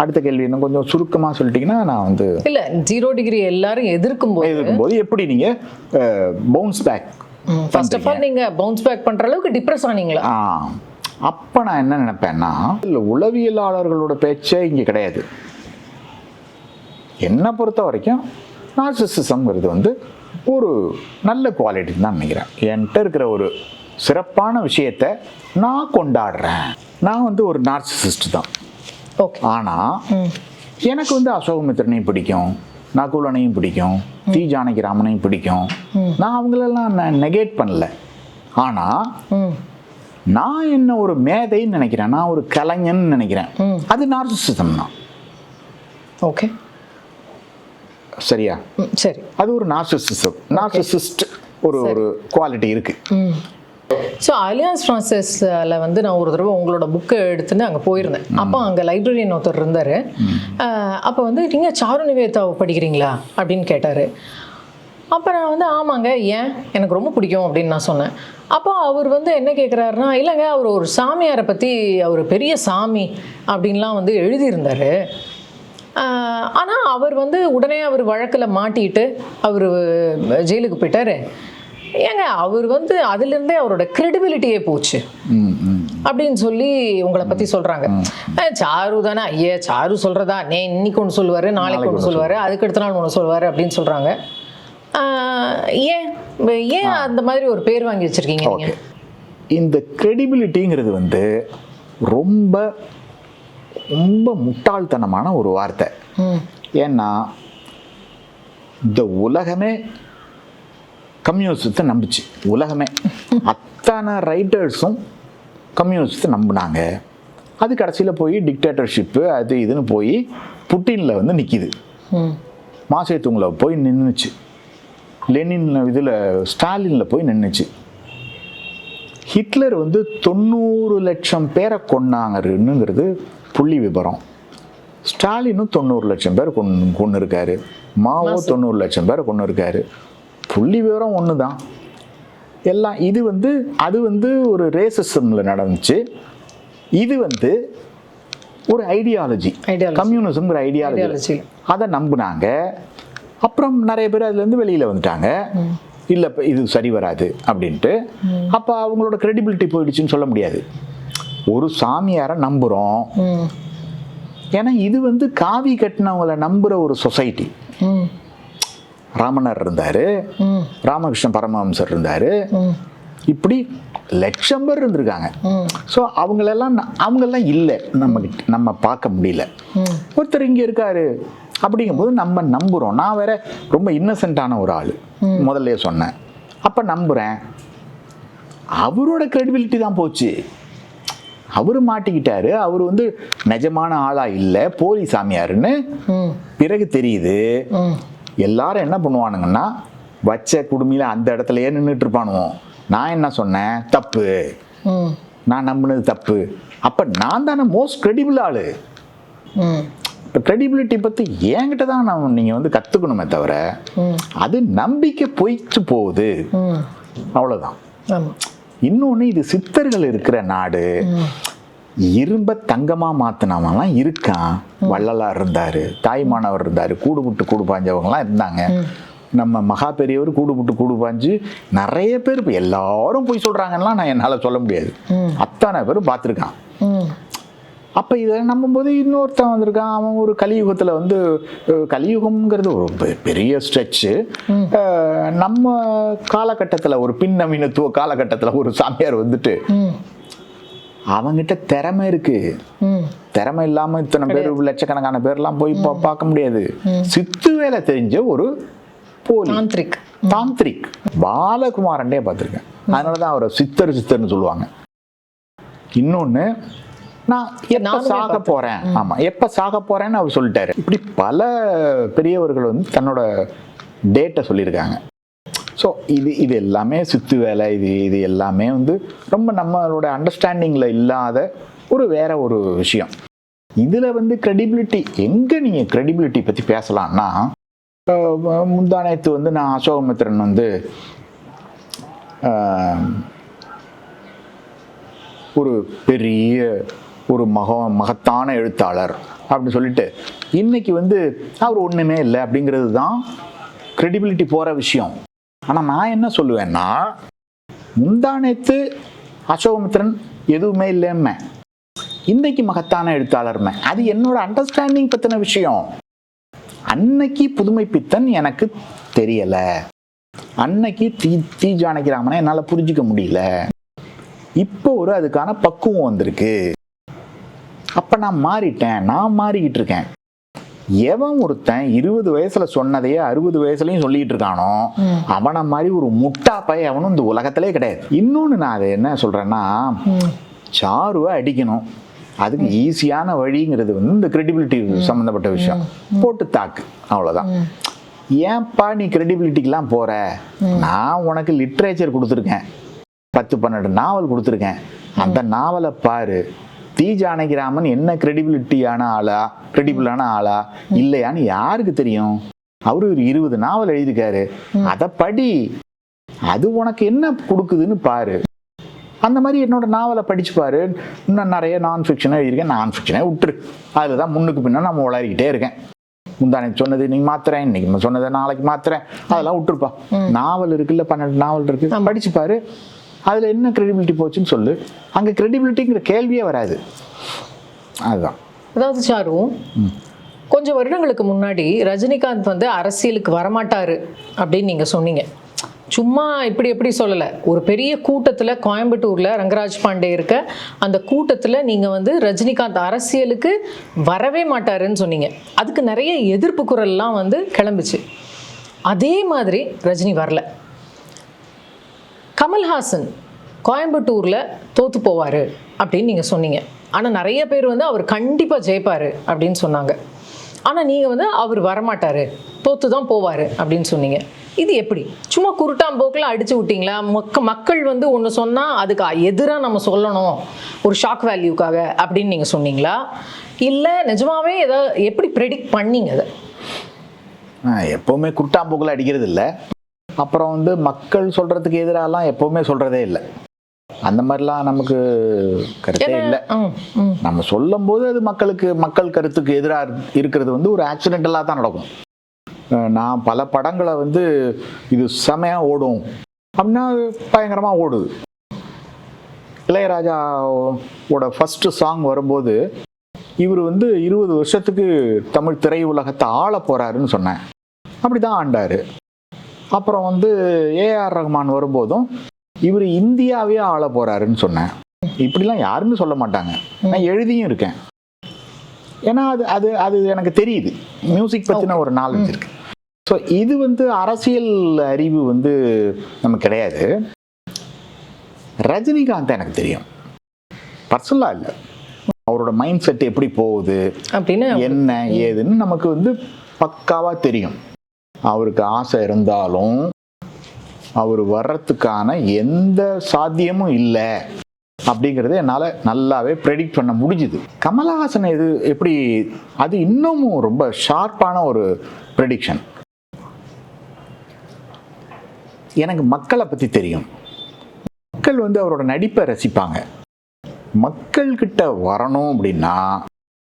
அடுத்த கேள்வி இன்னும் கொஞ்சம் சுருக்கமாக சொல்லிட்டீங்கன்னா நான் வந்து இல்லை 0 டிகிரி எல்லாரும் எதிர்க்கும்போது எப்படி நீங்கள் bounce back first of all நீங்கள் பவுன்ஸ் பேக் பண்ணுற அளவுக்கு டிப்ரெஸ் ஆனீங்களா? அப்போ நான் என்ன நினைப்பேன்னா இல்லை உளவியலாளர்களோட பேச்சே இங்கே கிடையாது. என்னை பொறுத்த வரைக்கும் நார்சிசிசம்ங்கிறது வந்து ஒரு நல்ல குவாலிட்டின்னு தான் நினைக்கிறேன். என்கிட்ட இருக்கிற ஒரு சிறப்பான விஷயத்தை நான் கொண்டாடுறேன். நான் வந்து ஒரு நார்சிசிஸ்ட் தான். ஓகே. ஆனால் எனக்கு வந்து அசோகமித்திரனையும் பிடிக்கும், நகுலனையும் பிடிக்கும், டி ஜானகிராமனையும் பிடிக்கும். நான் அவங்களெல்லாம் நான் நெகேட் பண்ணல. ஆனால் நான் என்ன ஒரு மேதைன்னு நினைக்கிறேன், நான் ஒரு கலைஞன்னு நினைக்கிறேன். அது நார்சிசிசம் தான். ஓகே, சரியா? சரி. அது ஒரு நார்சிசிஸ்ட் ஒரு குவாலிட்டி இருக்கு. ஸோ அலியான்ஸ் ஃப்ரான்சஸில் வந்து நான் ஒரு தடவை உங்களோட புக்கை எடுத்துன்னு அங்கே போயிருந்தேன். அப்போ அங்கே லைப்ரரியன் ஒருத்தர் இருந்தார். அப்போ வந்து நீங்கள் சாரு நிவேதாவை படிக்கிறீங்களா அப்படின்னு கேட்டார். அப்போ நான் வந்து ஆமாங்க, ஏன், எனக்கு ரொம்ப பிடிக்கும் அப்படின்னு நான் சொன்னேன். அப்போ அவர் வந்து என்ன கேட்குறாருன்னா, இல்லைங்க அவர் ஒரு சாமியாரை பற்றி, அவர் பெரிய சாமி அப்படின்லாம் வந்து எழுதியிருந்தார். ஆனால் அவர் வந்து உடனே அவர் வழக்கில் மாட்டிட்டு அவர் ஜெயிலுக்கு போயிட்டார். ஏங்க அவர் வந்து அதுலேருந்தே அவரோட கிரெடிபிலிட்டியே போச்சு அப்படின்னு சொல்லி உங்களை பற்றி சொல்கிறாங்க. சாரு தானே, ஐயா சாரு சொல்கிறதா, இன்னைக்கு ஒன்று சொல்லுவார், நாளைக்கு ஒன்று சொல்லுவார், அதுக்கடுத்த நாள் ஒன்று சொல்லுவார் அப்படின்னு சொல்கிறாங்க. ஏன் அந்த மாதிரி ஒரு பேர் வாங்கி வச்சுருக்கீங்க நீங்கள்? இந்த கிரெடிபிலிட்டிங்கிறது வந்து ரொம்ப ரொம்ப முட்டாள்தனமான ஒரு வார்த்தை. ஏன்னா இந்த உலகமே கம்யூனிஸ்டத்தை நம்புச்சு. உலகமே அத்தனை ரைட்டர்ஸும் கம்யூனிஸ்டத்தை நம்பினாங்க. அது கடைசியில் போய் டிக்டேட்டர்ஷிப்பு அது இதுன்னு போய் புட்டினில் வந்து நிற்கிது. மாசேத்துங்கில் போய் நின்றுச்சு, லெனின் இதில் ஸ்டாலினில் போய் நின்றுச்சு. ஹிட்லர் வந்து 90 லட்சம் பேரை கொன்னாங்கன்னுங்கிறது புள்ளி விபரம். ஸ்டாலினும் 90 லட்சம் பேர் கொண்டு இருக்காரு. மாவோ 90 லட்சம் பேரை கொண்டு இருக்காரு. புள்ளி விவரம் ஒன்று தான் எல்லாம். இது வந்து அது வந்து ஒரு ரேசிசமில் நடந்துச்சு. இது வந்து ஒரு ஐடியாலஜி, கம்யூனிசம்ங்கிற ஐடியாலஜி. அதை நம்பினாங்க. அப்புறம் நிறைய பேர் அதுலேருந்து வெளியில் வந்துட்டாங்க. இல்லை இது சரி வராது அப்படின்ட்டு. அப்போ அவங்களோட கிரெடிபிலிட்டி போயிடுச்சுன்னு சொல்ல முடியாது. ஒரு சாமியாரை நம்புகிறோம், ஏன்னா இது வந்து காவி கட்டினவங்களை நம்புகிற ஒரு சொசைட்டி. ராமனர் இருந்தார், ராமகிருஷ்ண பரமஹம்சர் இருந்தார், இப்படி லட்சம் பேர் இருந்திருக்காங்க. ஸோ அவங்களெல்லாம் இல்லை, நம்ம பார்க்க முடியல. ஒருத்தர் இங்கே இருக்காரு அப்படிங்கும்போது நம்ம நம்புகிறோம். நான் வேற ரொம்ப இன்னசென்ட்டான ஒரு ஆள், முதல்ல சொன்னேன். அப்போ நம்புகிறேன். அவரோட கிரெடிபிலிட்டி தான் போச்சு. அவர் மாட்டிக்கிட்டாரு. அவர் வந்து நிஜமான ஆளா இல்லை, போலி சாமியாருன்னு பிறகு தெரியுது. எல்லாரும் என்ன பண்ணுவானுங்கன்னா, வச்ச குடுமையில அந்த இடத்துலயே நின்றுட்டு இருப்பானுவோம். நான் என்ன சொன்னேன், தப்பு, நான் நம்பினது தப்பு. அப்ப நான் தானே மோஸ்ட் கிரெடிபிள் ஆளு. இப்போ கிரெடிபிலிட்டி பற்றி என்கிட்ட தான் நீங்கள் வந்து கற்றுக்கணுமே தவிர, அது நம்பிக்கை போயிட்டு போகுது, அவ்வளோதான். இன்னொன்று, இது சித்தர்கள் இருக்கிற நாடு. இரும்ப தங்கமாக மாற்றினவங்கலாம் இருக்கான். வள்ளலார் இருந்தார், தாய்மானவர் இருந்தார், கூடுபுட்டு கூடு பாஞ்சவங்கலாம் இருந்தாங்க. நம்ம மகா பெரியவர் கூடுபுட்டு கூடு பாஞ்சு நிறைய பேர் இப்போ எல்லாரும் போய் சொல்கிறாங்கன்னா நான் என்னால் சொல்ல முடியாது. அத்தனை பேரும் பார்த்துருக்கான். அப்போ இதை நம்பும்போது இன்னொருத்தன் வந்திருக்கான். அவன் ஒரு கலியுகத்தில் வந்து, கலியுகம்ங்கிறது ஒரு பெரிய ஸ்ட்ரெச்சு. நம்ம காலகட்டத்தில், ஒரு பின் நவீனத்துவ காலகட்டத்தில் ஒரு சாமியார் வந்துட்டு அவங்கிட்ட திறமை இருக்கு. திறமை இல்லாமல் இத்தனை பேர், லட்சக்கணக்கான பேர்லாம் போய் பார்க்க முடியாது. சித்து வேலை தெரிஞ்ச ஒரு போலி தாந்திரிக் பாலகுமாரண்டே பார்த்துருக்கேன். அதனாலதான் அவரை சித்தர்னு சொல்லுவாங்க. இன்னொன்று, நான் எப்போ சாக போகிறேன், ஆமாம் எப்போ சாக போகிறேன்னு அவர் சொல்லிட்டாரு. இப்படி பல பெரியவர்கள் வந்து தன்னோட டேட்டை சொல்லியிருக்காங்க. ஸோ இது எல்லாமே சித்து வேலை. இது எல்லாமே வந்து ரொம்ப நம்மளோட அண்டர்ஸ்டாண்டிங்கில் இல்லாத வேற ஒரு விஷயம். இதில் வந்து கிரெடிபிலிட்டி, எங்கே நீங்கள் கிரெடிபிலிட்டி பற்றி பேசலாம்னா, முந்தானத்து வந்து நான் அசோகமித்திரன் வந்து ஒரு பெரிய ஒரு மகத்தான எழுத்தாளர் அப்படின்னு சொல்லிட்டு இன்னைக்கு வந்து அவர் ஒன்றுமே இல்லை அப்படிங்கிறது தான் கிரெடிபிலிட்டி போகிற விஷயம். ஆனால் நான் என்ன சொல்லுவேன்னா, முந்தானேத்து அசோகமித்திரன் எதுவுமே இல்லைmme, இன்னைக்கு மகத்தான எழுத்தாளர்மே, அது என்னோட அண்டர்ஸ்டாண்டிங் பற்றின விஷயம். அன்னைக்கு புதுமை பித்தன் எனக்கு தெரியலை, அன்னைக்கு தி ஜானகிராமனை என்னால் புரிஞ்சிக்க முடியல. இப்போ ஒரு அதுக்கான பக்குவம் வந்திருக்கு. அப்போ நான் மாறிட்டேன், நான் மாறிக்கிட்டு இருக்கேன். எவன் ஒருத்தன் 20 வயசுல சொன்னதையே 60 வயசுலயும் சொல்லிட்டு இருக்கானோ அவனை மாதிரி ஒரு முட்டா பையன் அவனும் இந்த உலகத்திலே கிடையாது. இன்னொன்னு நான் அதை என்ன சொல்றேன்னா, சாருவை அடிக்கணும், அதுக்கு ஈஸியான வழிங்கிறது வந்து இந்த கிரெடிபிலிட்டி சம்மந்தப்பட்ட விஷயம். போட்டு தாக்கு, அவ்வளோதான். ஏன்பா நீ கிரெடிபிலிட்டிக்கெலாம் போற? நான் உனக்கு லிட்ரேச்சர் கொடுத்துருக்கேன், 10-12 நாவல் கொடுத்துருக்கேன். அந்த நாவலை பாரு. தி ஜானகிராமன் என்ன கிரெடிபிளான ஆளா இல்லையான்னு யாருக்கு தெரியும்? அவரு ஒரு 20 நாவல் எழுதியிருக்காரு, அதை படி, அது உனக்கு என்ன கொடுக்குதுன்னு பாரு. அந்த மாதிரி என்னோட நாவலை படிச்சு பாரு. இன்னும் நிறைய நான் ஃபிக்ஷனாக எழுதியிருக்கேன், நான் ஃபிக்ஷனே விட்டுரு, அதில் தான் முன்னுக்கு பின்னா நம்ம உளறிக்கிட்டே இருக்கேன். முந்தானே சொன்னது இன்னைக்கு மாத்துறேன், இன்னைக்கு சொன்னதை நாளைக்கு மாத்துறேன், அதெல்லாம் விட்டுருப்பா. நாவல் இருக்குல்ல, 12 நாவல் இருக்கு, படிச்சு பாரு, அதில் என்ன கிரெடிபிலிட்டி போச்சுன்னு சொல்லு. அங்கே கிரெடிபிலிட்டிங்கிற கேள்வியே வராது. அதுதான். அதாவது சாரு, கொஞ்சம் வருடங்களுக்கு முன்னாடி ரஜினிகாந்த் வந்து அரசியலுக்கு வரமாட்டாரு அப்படின்னு நீங்கள் சொன்னீங்க. சும்மா இப்படி எப்படி சொல்லலை, ஒரு பெரிய கூட்டத்தில் கோயம்புத்தூரில் ரங்கராஜ் பாண்டே இருக்க அந்த கூட்டத்தில் நீங்கள் வந்து ரஜினிகாந்த் அரசியலுக்கு வரவே மாட்டாருன்னு சொன்னீங்க. அதுக்கு நிறைய எதிர்ப்பு குரல்லாம் வந்து கிளம்பிச்சு. அதே மாதிரி ரஜினி வரல. கமல்ஹாசன் கோயம்புத்தூரில் தோற்று போவார் அப்படின்னு நீங்கள் சொன்னீங்க. ஆனால் நிறைய பேர் வந்து அவர் கண்டிப்பாக ஜெயிப்பார் அப்படின்னு சொன்னாங்க. ஆனால் நீங்கள் வந்து அவர் வரமாட்டார், தோற்று தான் போவார் அப்படின்னு சொன்னீங்க. இது எப்படி? சும்மா குருட்டாம்போக்கில் அடிச்சு விட்டீங்களா? மக்கள் வந்து ஒன்று சொன்னால் அதுக்கு எதிராக நம்ம சொல்லணும் ஒரு ஷாக் வேல்யூக்காக அப்படின்னு நீங்கள் சொன்னீங்களா? இல்லை நிஜமாவே ஏதாவது எப்படி ப்ரெடிக்ட் பண்ணீங்க அதை? எப்போவுமே குருட்டாம்போக்கில் அடிக்கிறது இல்லை. அப்புறம் வந்து மக்கள் சொல்கிறதுக்கு எதிராலாம் எப்போவுமே சொல்கிறதே இல்லை. அந்த மாதிரிலாம் நமக்கு கருத்தே இல்லை. நம்ம சொல்லும் போது அது மக்கள் கருத்துக்கு எதிராக இருக்கிறது வந்து ஒரு ஆக்சிடென்டலாக தான் நடக்கும். நான் பல படங்களை வந்து இது செமையாக ஓடும் அப்படின்னா பயங்கரமாக ஓடுது. இளையராஜாவோட ஃபஸ்ட்டு சாங் வரும்போது இவர் வந்து 20 வருஷத்துக்கு தமிழ் திரை உலகத்தை ஆள போகிறாருன்னு சொன்னேன். அப்படி தான் ஆண்டார். அப்புறம் வந்து ஏஆர் ரஹ்மான் வரும்போதும் இவர் இந்தியாவே ஆள போகிறாருன்னு சொன்னேன். இப்படிலாம் யாருன்னு சொல்ல மாட்டாங்க, நான் எழுதியும் இருக்கேன். ஏன்னா அது அது அது எனக்கு தெரியுது, மியூசிக் பற்றின ஒரு நாலேஜ் இருக்கு. ஸோ இது வந்து அரசியல் அறிவு வந்து நமக்கு கிடையாது. ரஜினிகாந்த் எனக்கு தெரியும், பர்சனலாக இல்லை. அவரோட மைண்ட் செட் எப்படி போகுது அப்படின்னு என்ன ஏதுன்னு நமக்கு வந்து பக்காவாக தெரியும். அவருக்கு ஆசை இருந்தாலும் அவர் வர்றதுக்கான எந்த சாத்தியமும் இல்லை அப்படிங்கிறது என்னால் நல்லாவே ப்ரெடிக்ட் பண்ண முடிஞ்சுது. கமலஹாசன் எப்படி அது இன்னமும் ரொம்ப ஷார்ப்பான ஒரு ப்ரெடிக்ஷன். எனக்கு மக்களை பற்றி தெரியும். மக்கள் வந்து அவரோட நடிப்பை ரசிப்பாங்க. மக்கள்கிட்ட வரணும் அப்படின்னா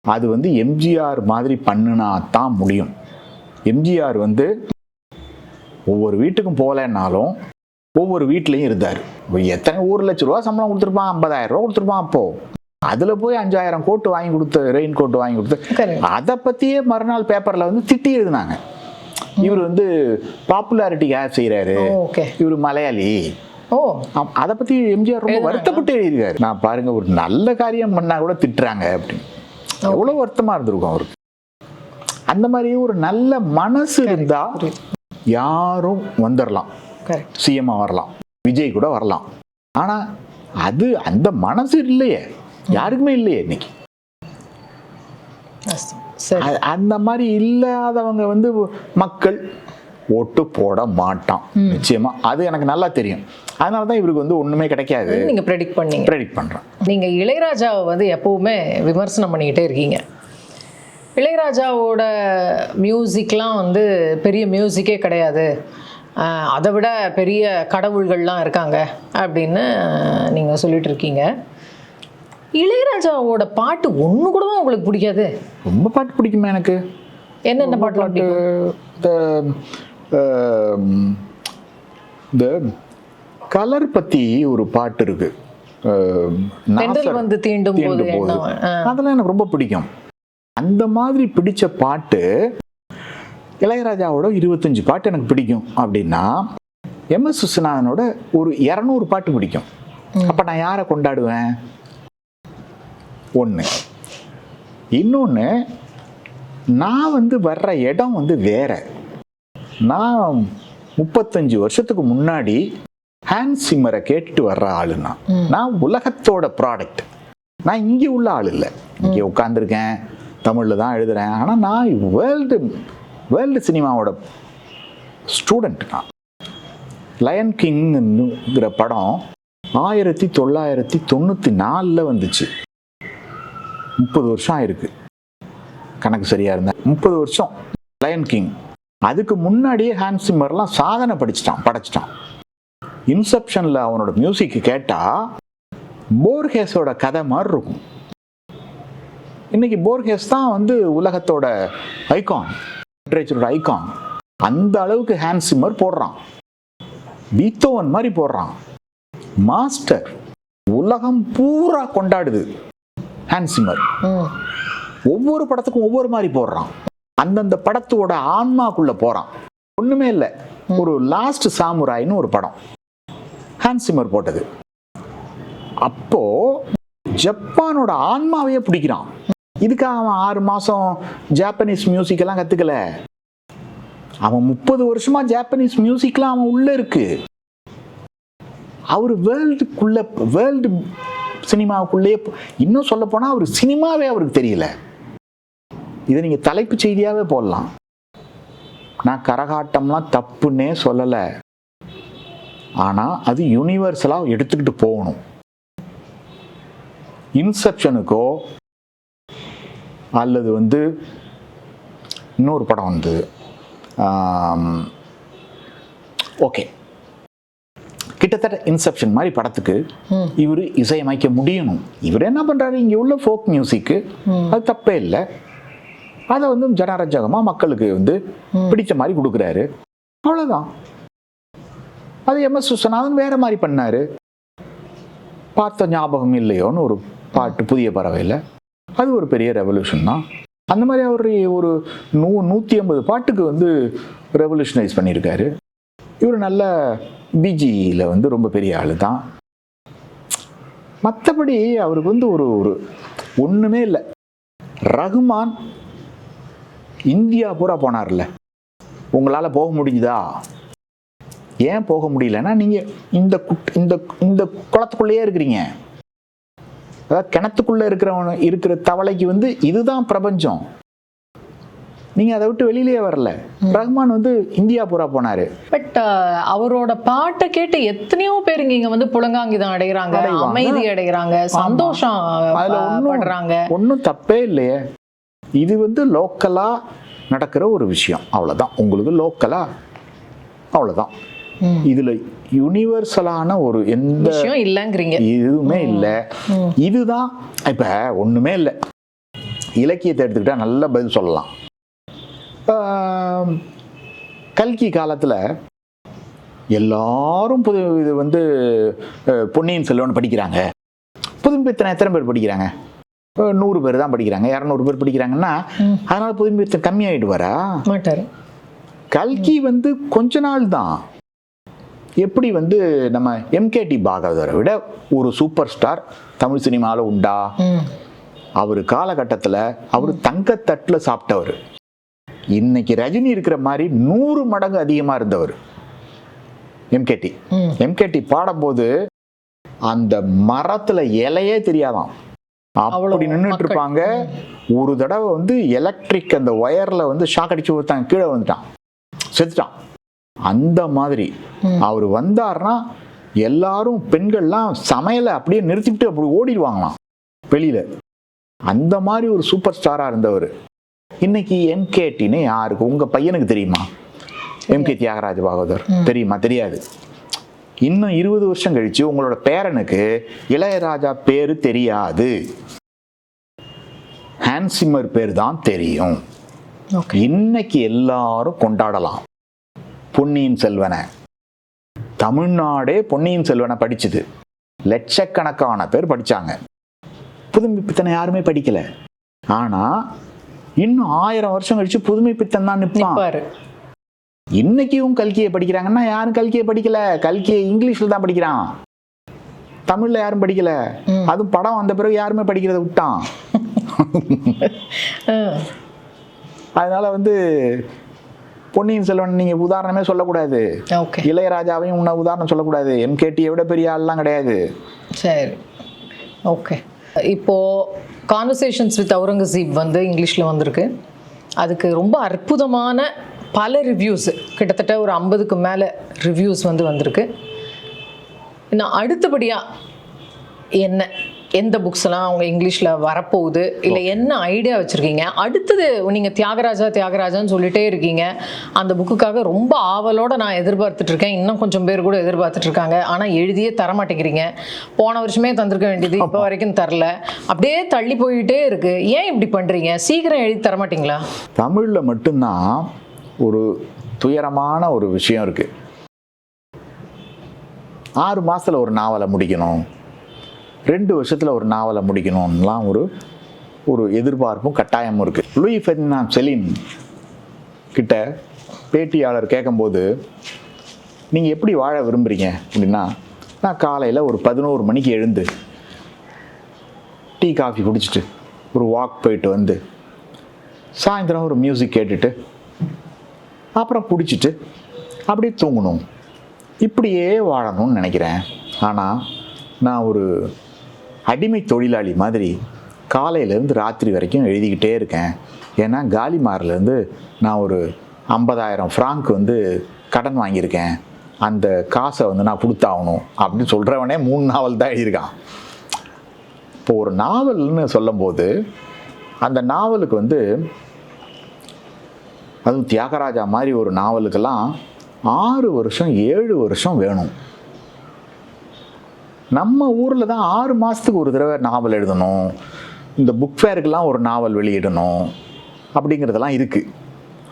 அது வந்து எம்ஜிஆர் மாதிரி பண்ணினா தான் முடியும். எம்ஜிஆர் வந்து ஒவ்வொரு வீட்டுக்கும் போகலன்னாலும் ஒவ்வொரு வீட்லையும் இருந்தார். எத்தனை 1 லட்ச ரூபா சம்பளம் கொடுத்துருப்பான், 50,000 ரூபா கொடுத்துருப்பான். அப்போது அதில் போய் 5,000 கோட்டு வாங்கி கொடுத்து, ரெயின் கோட்டு வாங்கி கொடுத்து, அதை பற்றியே மறுநாள் பேப்பரில் வந்து திட்டி எழுதினாங்க. இவர் வந்து பாப்புலாரிட்டிக்காக செய்கிறாரு, இவர் மலையாளி. அதை பற்றி எம்ஜிஆர் ரொம்ப வருத்தப்பட்டு எழுதியிருக்காரு. நான் பாருங்க, ஒரு நல்ல காரியம் பண்ணால் கூட திட்டுறாங்க அப்படின்னு. எவ்வளோ வருத்தமாக இருந்திருக்கும் அவருக்கு. அந்த மாதிரி ஒரு நல்ல மனசு இருந்தா யாரும் வந்துடலாம், சிஎம்மா வரலாம், விஜய் கூட வரலாம். ஆனா அது அந்த மனசு இல்லையே, யாருக்குமே இல்லையே இன்னைக்கு. அந்த மாதிரி இல்லாதவங்க வந்து மக்கள் ஓட்டு போட மாட்டான் நிச்சயமா. அது எனக்கு நல்லா தெரியும். அதனாலதான் இவருக்கு வந்து ஒண்ணுமே கிடைக்காது. நீங்க ப்ரெடிக்ட் பண்றேன். நீங்க இளையராஜாவை வந்து எப்பவுமே விமர்சனம் பண்ணிக்கிட்டே இருக்கீங்க. இளையராஜாவோட மியூசிக்லாம் வந்து பெரிய மியூசிக்கே கிடையாது, அதை விட பெரிய கடவுள்கள்லாம் இருக்காங்க அப்படின்னு நீங்கள் சொல்லிட்டு இருக்கீங்க. இளையராஜாவோட பாட்டு ஒண்ணு கூட உங்களுக்கு பிடிக்காது? ரொம்ப பாட்டு பிடிக்குமே எனக்கு. என்னென்ன பாட்டு? இந்த கலர் பத்தி ஒரு பாட்டு இருக்கு, தென்றல் வந்து தீண்டும் போது, அதெல்லாம் எனக்கு ரொம்ப பிடிக்கும். அந்த மாதிரி பிடிச்ச பாட்டு இளையராஜாவோட 25 பாட்டு எனக்கு பிடிக்கும் அப்படின்னா MS விஸ்வநாதனோட ஒரு 200 பாட்டு பிடிக்கும். அப்ப நான் யாரை கொண்டாடுவேன்? ஒண்ணு. இன்னொன்னு, நான் வந்து வர்ற இடம் வந்து வேற. நான் 35 வருஷத்துக்கு முன்னாடி ஹான்ஸ் சிம்மரை கேட்டுட்டு வர்ற ஆளுன்னா, நான் உலகத்தோட ப்ராடக்ட். நான் இங்கே உள்ள ஆள் இல்லை. இங்கே உட்காந்துருக்கேன், தமிழில் தான் எழுதுறேன். ஆனால் நான் வேர்ல்டு சினிமாவோட ஸ்டூடெண்ட். நான் லயன் கிங்ங்கிற படம் 1994 வந்துச்சு. 30 வருஷம் ஆயிருக்கு, கணக்கு சரியா இருந்தேன். 30 வருஷம் லயன் கிங். அதுக்கு முன்னாடியே ஹான்ஸ் சிம்மர்லாம் சாதனை படைச்சிட்டான். இன்செப்ஷன்ல அவனோட மியூசிக் கேட்டா போர்ஹேஸோட கதை மாதிரி இருக்கும். இன்னைக்கு போர்ஹேஸ் தான் வந்து உலகத்தோட ஐகான், லிட்ரேச்சரோட ஐகான். அந்த அளவுக்கு ஹான்ஸ் சிம்மர் போடுறான். பீத்தோவன் மாதிரி போடுறான். மாஸ்டர். உலகம் பூரா கொண்டாடுது ஹான்ஸ் சிம்மர். ஒவ்வொரு படத்துக்கும் ஒவ்வொரு மாதிரி போடுறான். அந்தந்த படத்தோட ஆன்மாக்குள்ள போறான். ஒண்ணுமே இல்லை, ஒரு லாஸ்ட் சாமுராய்னு ஒரு படம் ஹான்ஸ் சிம்மர் போட்டது. அப்போ ஜப்பானோட ஆன்மாவையே பிடிக்கிறான். இதுக்காக அவன் 6 மாசம் ஜாப்பனீஸ் மியூசிக் எல்லாம் கத்துக்கல. அவன் 30 வருஷமா ஜாப்பனீஸ் மியூசிக்லாம் அவன் உள்ள இருக்கு. அவர் வேர்ல்டு சினிமாவுக்குள்ளே, இன்னும் சொல்ல போனா அவர் சினிமாவே அவருக்கு தெரியல. இதை நீங்க தலைப்பு செய்தியாவே போடலாம். நான் கரகாட்டம்லாம் தப்புன்னே சொல்லல, ஆனா அது யூனிவர்சலா எடுத்துக்கிட்டு போகணும். இன்செப்ஷனுக்கோ அல்லது வந்து இன்னொரு படம் வந்து ஓகே, கிட்டத்தட்ட இன்செப்ஷன் மாதிரி படத்துக்கு இவர் இசையமைக்க முடியணும். இவர் என்ன பண்றாரு, இங்க உள்ள ஃபோக் மியூசிக்கு அது தப்பே இல்லை, அதை வந்து ஜனரஞ்சகமா மக்களுக்கு வந்து பிடிச்ச மாதிரி கொடுக்குறாரு, அவ்வளவுதான். அது MS விஸ்வநாதன் வேற மாதிரி பண்ணாரு. பார்த்த ஞாபகம் இல்லையோன்னு ஒரு பாட்டு புதிய பறவையில், அது ஒரு பெரிய ரெவல்யூஷன் தான். அந்த மாதிரி அவர் ஒரு 150 பாட்டுக்கு வந்து ரெவல்யூஷனைஸ் பண்ணியிருக்காரு. இவர் நல்ல பிஜியில் வந்து ரொம்ப பெரிய ஆள் தான். மற்றபடி அவருக்கு வந்து ஒரு ஒன்றுமே இல்லை. ரகுமான் இந்தியா பூரா போனார்ல, உங்களால் போக முடிஞ்சுதா? ஏன் போக முடியலன்னா, நீங்கள் இந்த குளத்துக்குள்ளேயே இருக்கிறீங்க. அதாவது கிணத்துக்குள்ள இருக்கிற தவளைக்கு வந்து இதுதான் பிரபஞ்சம். நீங்க அதை விட்டு வெளியிலேயே வரல. ரஹ்மான் வந்து இந்தியா பூரா போனாரு. பட் அவரோட பாட்டை கேட்டு எத்தனையோ பேருங்க இங்க வந்து புலங்காங்கிதம் அடைகிறாங்க, அமைதி அடைகிறாங்க, சந்தோஷம் படுறாங்க. ஒன்றும் தப்பே இல்லையே. இது வந்து லோக்கலா நடக்கிற ஒரு விஷயம், அவ்வளவுதான். உங்களுக்கு லோக்கலா அவ்வளவுதான். இதுல யூனிவர்சலான ஒரு எந்த விஷயம் இல்லைங்கிறீங்க? எதுவுமே இல்லை. இதுதான் இப்ப ஒண்ணுமே இல்லை. இலக்கியத்தை எடுத்துக்கிட்டா நல்ல பதில் சொல்லலாம். கல்கி காலத்துல எல்லாரும் இது வந்து பொன்னியின் செல்வன் படிக்கிறாங்க. புதுமைப்பித்தன் எத்தனை பேர் படிக்கிறாங்க? 100 பேர் தான் படிக்கிறாங்க, 200 பேர் படிக்கிறாங்கன்னா அதனால புதுமைப்பித்தன் கம்மியாயிட்டு வரா மாட்டாரு. கல்கி வந்து கொஞ்ச நாள் தான். எப்படி வந்து நம்ம MKT பாகவதரை விட ஒரு சூப்பர் ஸ்டார் தமிழ் சினிமாவில் உண்டா? அவர் காலகட்டத்தில் அவர் தங்கத்தட்டில் சாப்பிட்டவர். இன்னைக்கு ரஜினி இருக்கிற மாதிரி 100 மடங்கு அதிகமாக இருந்தவர் MKT பாடும்போது அந்த மரத்துல இலையே தெரியாதான், அப்படி நின்றுட்டு இருப்பாங்க. ஒரு தடவை வந்து எலக்ட்ரிக் அந்த ஒயர்ல வந்து ஷாக் அடிச்சு ஒருத்தாங்க, கீழே வந்துட்டான், செத்துட்டான். அந்த மாதிரி அவர் வந்தார்னா எல்லாரும் பெண்கள்லாம் சமையலை அப்படியே நிறுத்திட்டு அப்படி ஓடிடுவாங்களாம் வெளியில. அந்த மாதிரி ஒரு சூப்பர் ஸ்டாரா இருந்தவர். இன்னைக்கு MKTன்னு யாருக்கு? உங்க பையனுக்கு தெரியுமா MK தியாகராஜ பாகவதர்? தெரியுமா? தெரியாது. இன்னும் 20 வருஷம் கழிச்சு உங்களோட பேரனுக்கு இளையராஜா பேரு தெரியாது, ஹான்ஸ் சிம்மர் பேர் தான் தெரியும். இன்னைக்கு எல்லாரும் கொண்டாடலாம் பொன்னியின் செல்வனை. தமிழ்நாடே பொன்னியின் செல்வனை படிச்சுது, லட்சக்கணக்கான பேர் படிச்சாங்க. புதுமை பித்தனை யாருமே படிக்கல. ஆனா இன்னும் 1000 வருஷம் கழிச்சு புதுமை பித்தன் தான் நிற்பாரு. இன்னைக்கும் கல்கியை படிக்கிறாங்கன்னா யாரும் கல்கியை படிக்கல, கல்கியை இங்கிலீஷ்ல தான் படிக்கிறான், தமிழ்ல யாரும் படிக்கல. அதுவும் படம் வந்த பிறகு யாருமே படிக்கிறத விட்டான். அதனால பொன்னியின் செல்வன் நீங்க உதாரணமே சொல்லக்கூடாது, இளையராஜாவையும் உன்ன உதாரணம் சொல்லக்கூடாது, எம்கேடியை விட பெரிய ஆள்லாம் கிடையாது. சரி, ஓகே. இப்போ கான்வர்சேஷன்ஸ் வித் அவுரங்கசீப் இங்கிலீஷில் வந்திருக்கு. அதுக்கு ரொம்ப அற்புதமான பல ரிவ்யூஸ், கிட்டத்தட்ட ஒரு 50க்கு மேலே ரிவ்யூஸ் வந்திருக்கு. இன்னும் அடுத்தபடியாக எந்த புக்ஸ்லாம் அவங்க இங்கிலீஷில் வரப்போகுது, இல்லை என்ன ஐடியா வச்சுருக்கீங்க? அடுத்தது நீங்கள் தியாகராஜான்னு சொல்லிட்டே இருக்கீங்க. அந்த புக்குக்காக ரொம்ப ஆவலோடு நான் எதிர்பார்த்துட்ருக்கேன். இன்னும் கொஞ்சம் பேர் கூட எதிர்பார்த்துட்ருக்காங்க. ஆனால் எழுதியே தரமாட்டேங்கிறீங்க. போன வருஷமே தந்திருக்க வேண்டியது இப்போ வரைக்கும் தரல. அப்படியே தள்ளி போயிட்டே இருக்குது. ஏன் இப்படி பண்ணுறீங்க? சீக்கிரம் எழுதி தரமாட்டிங்களா? தமிழில் மட்டும்தான் ஒரு துயரமான ஒரு விஷயம் இருக்குது. 6 மாதத்தில் ஒரு நாவலை முடிக்கணும், 2 வருஷத்தில் ஒரு நாவலை முடிக்கணும்லாம் ஒரு எதிர்பார்ப்பும் கட்டாயமும் இருக்குது. லூயி ஃபெர்டினாண்ட் செலின் கிட்ட பேட்டியாளர் கேட்கும்போது நீங்கள் எப்படி வாழ விரும்புகிறீங்க அப்படின்னா, நான் காலையில் ஒரு 11 மணிக்கு எழுந்து டீ காஃபி குடிச்சிட்டு ஒரு வாக் போயிட்டு சாயந்தரம் ஒரு மியூசிக் கேட்டுட்டு அப்புறம் குடிச்சிட்டு அப்படியே தூங்கணும், இப்படியே வாழணும்னு நினைக்கிறேன். ஆனால் நான் ஒரு அடிமை தொழிலாளி மாதிரி காலையிலேருந்து ராத்திரி வரைக்கும் எழுதிக்கிட்டே இருக்கேன். ஏன்னா காலிமார்லேருந்து நான் ஒரு 50,000 ஃப்ராங்க் கடன் வாங்கியிருக்கேன், அந்த காசை நான் கொடுத்தாகணும் அப்படின்னு சொல்கிறவனே 3 நாவல் தான் எழுதியிருக்கான். இப்போ ஒரு நாவல்னு சொல்லும்போது அந்த நாவலுக்கு அதுவும் தியாகராஜா மாதிரி ஒரு நாவலுக்கெல்லாம் 6 வருஷம் 7 வருஷம் வேணும். நம்ம ஊரில் தான் 6 மாதத்துக்கு ஒரு தடவை நாவல் எழுதணும், இந்த புக் ஃபேருக்கெல்லாம் ஒரு நாவல் வெளியிடணும் அப்படிங்கிறதெல்லாம் இருக்குது.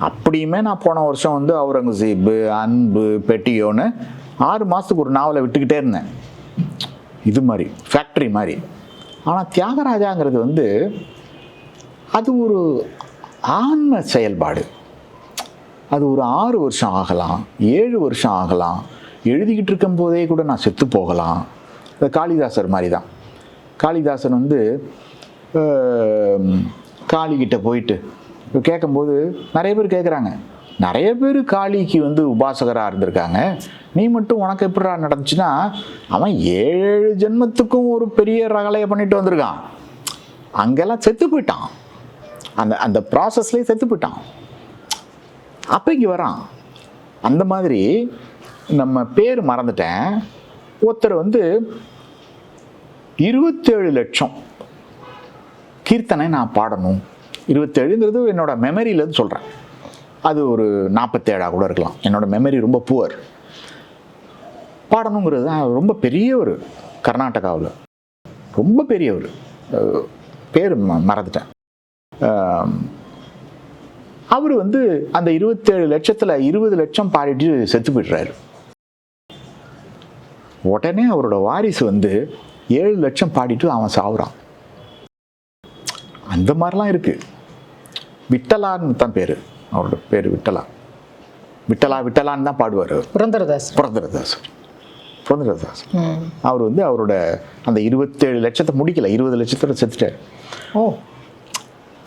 அப்படியுமே நான் போன வருஷம் அவுரங்கசீப், அன்பு, பெட்டியோன்னு 6 மாதத்துக்கு ஒரு நாவலை விட்டுக்கிட்டே இருந்தேன், இது மாதிரி ஃபேக்ட்ரி மாதிரி. ஆனால் தியாகராஜாங்கிறது அது ஒரு ஆன்ம செயல்பாடு. அது ஒரு 6 வருஷம் ஆகலாம், 7 வருஷம் ஆகலாம், எழுதிக்கிட்டு இருக்கும் போதே கூட நான் செத்து போகலாம். காளிதாசர் மாதிரி தான். காளிதாசன் காளிகிட்ட போயிட்டு கேட்கும்போது நிறைய பேர் கேட்குறாங்க, நிறைய பேர் காளிக்கு உபாசகராக இருந்திருக்காங்க, நீ மட்டும் உனக்கு எப்படிடா நடந்துச்சுன்னா, அவன் 7 ஜென்மத்துக்கும் ஒரு பெரிய ரகலையை பண்ணிட்டு வந்திருக்கான், அங்கெல்லாம் செத்து போயிட்டான், அந்த ப்ராசஸ்லேயே செத்து போயிட்டான், அப்போ இங்கே வரான். அந்த மாதிரி நம்ம பேர் மறந்துட்டேன். ஒருத்தர் 27 லட்சம் கீர்த்தனை நான் பாடணும். 27ங்கிறது என்னோட மெமரியிலேருந்து சொல்கிறேன், அது ஒரு 47 கூட இருக்கலாம், என்னோட மெமரி ரொம்ப புவர். பாடணுங்கிறது ரொம்ப பெரிய ஒரு கர்நாடகாவில் ரொம்ப பெரிய ஒரு பேர் மறந்துட்டேன். அவர் அந்த 27 லட்சத்தில் 20 லட்சம் பாடிட்டு செத்து போய்ட்றாரு. உடனே அவரோட வாரிசு 7 லட்சம் பாடிட்டு அவன் சாவுறான். அந்த மாதிரிலாம் இருக்கு. விட்டலான்னு தான் பேர், அவரோட பேர் விட்டலான்னு தான் பாடுவார். புரந்தரதாஸ் அவர் அவரோட அந்த 27 லட்சத்தை முடிக்கல, 20 லட்சத்தில் செத்துட்டார்.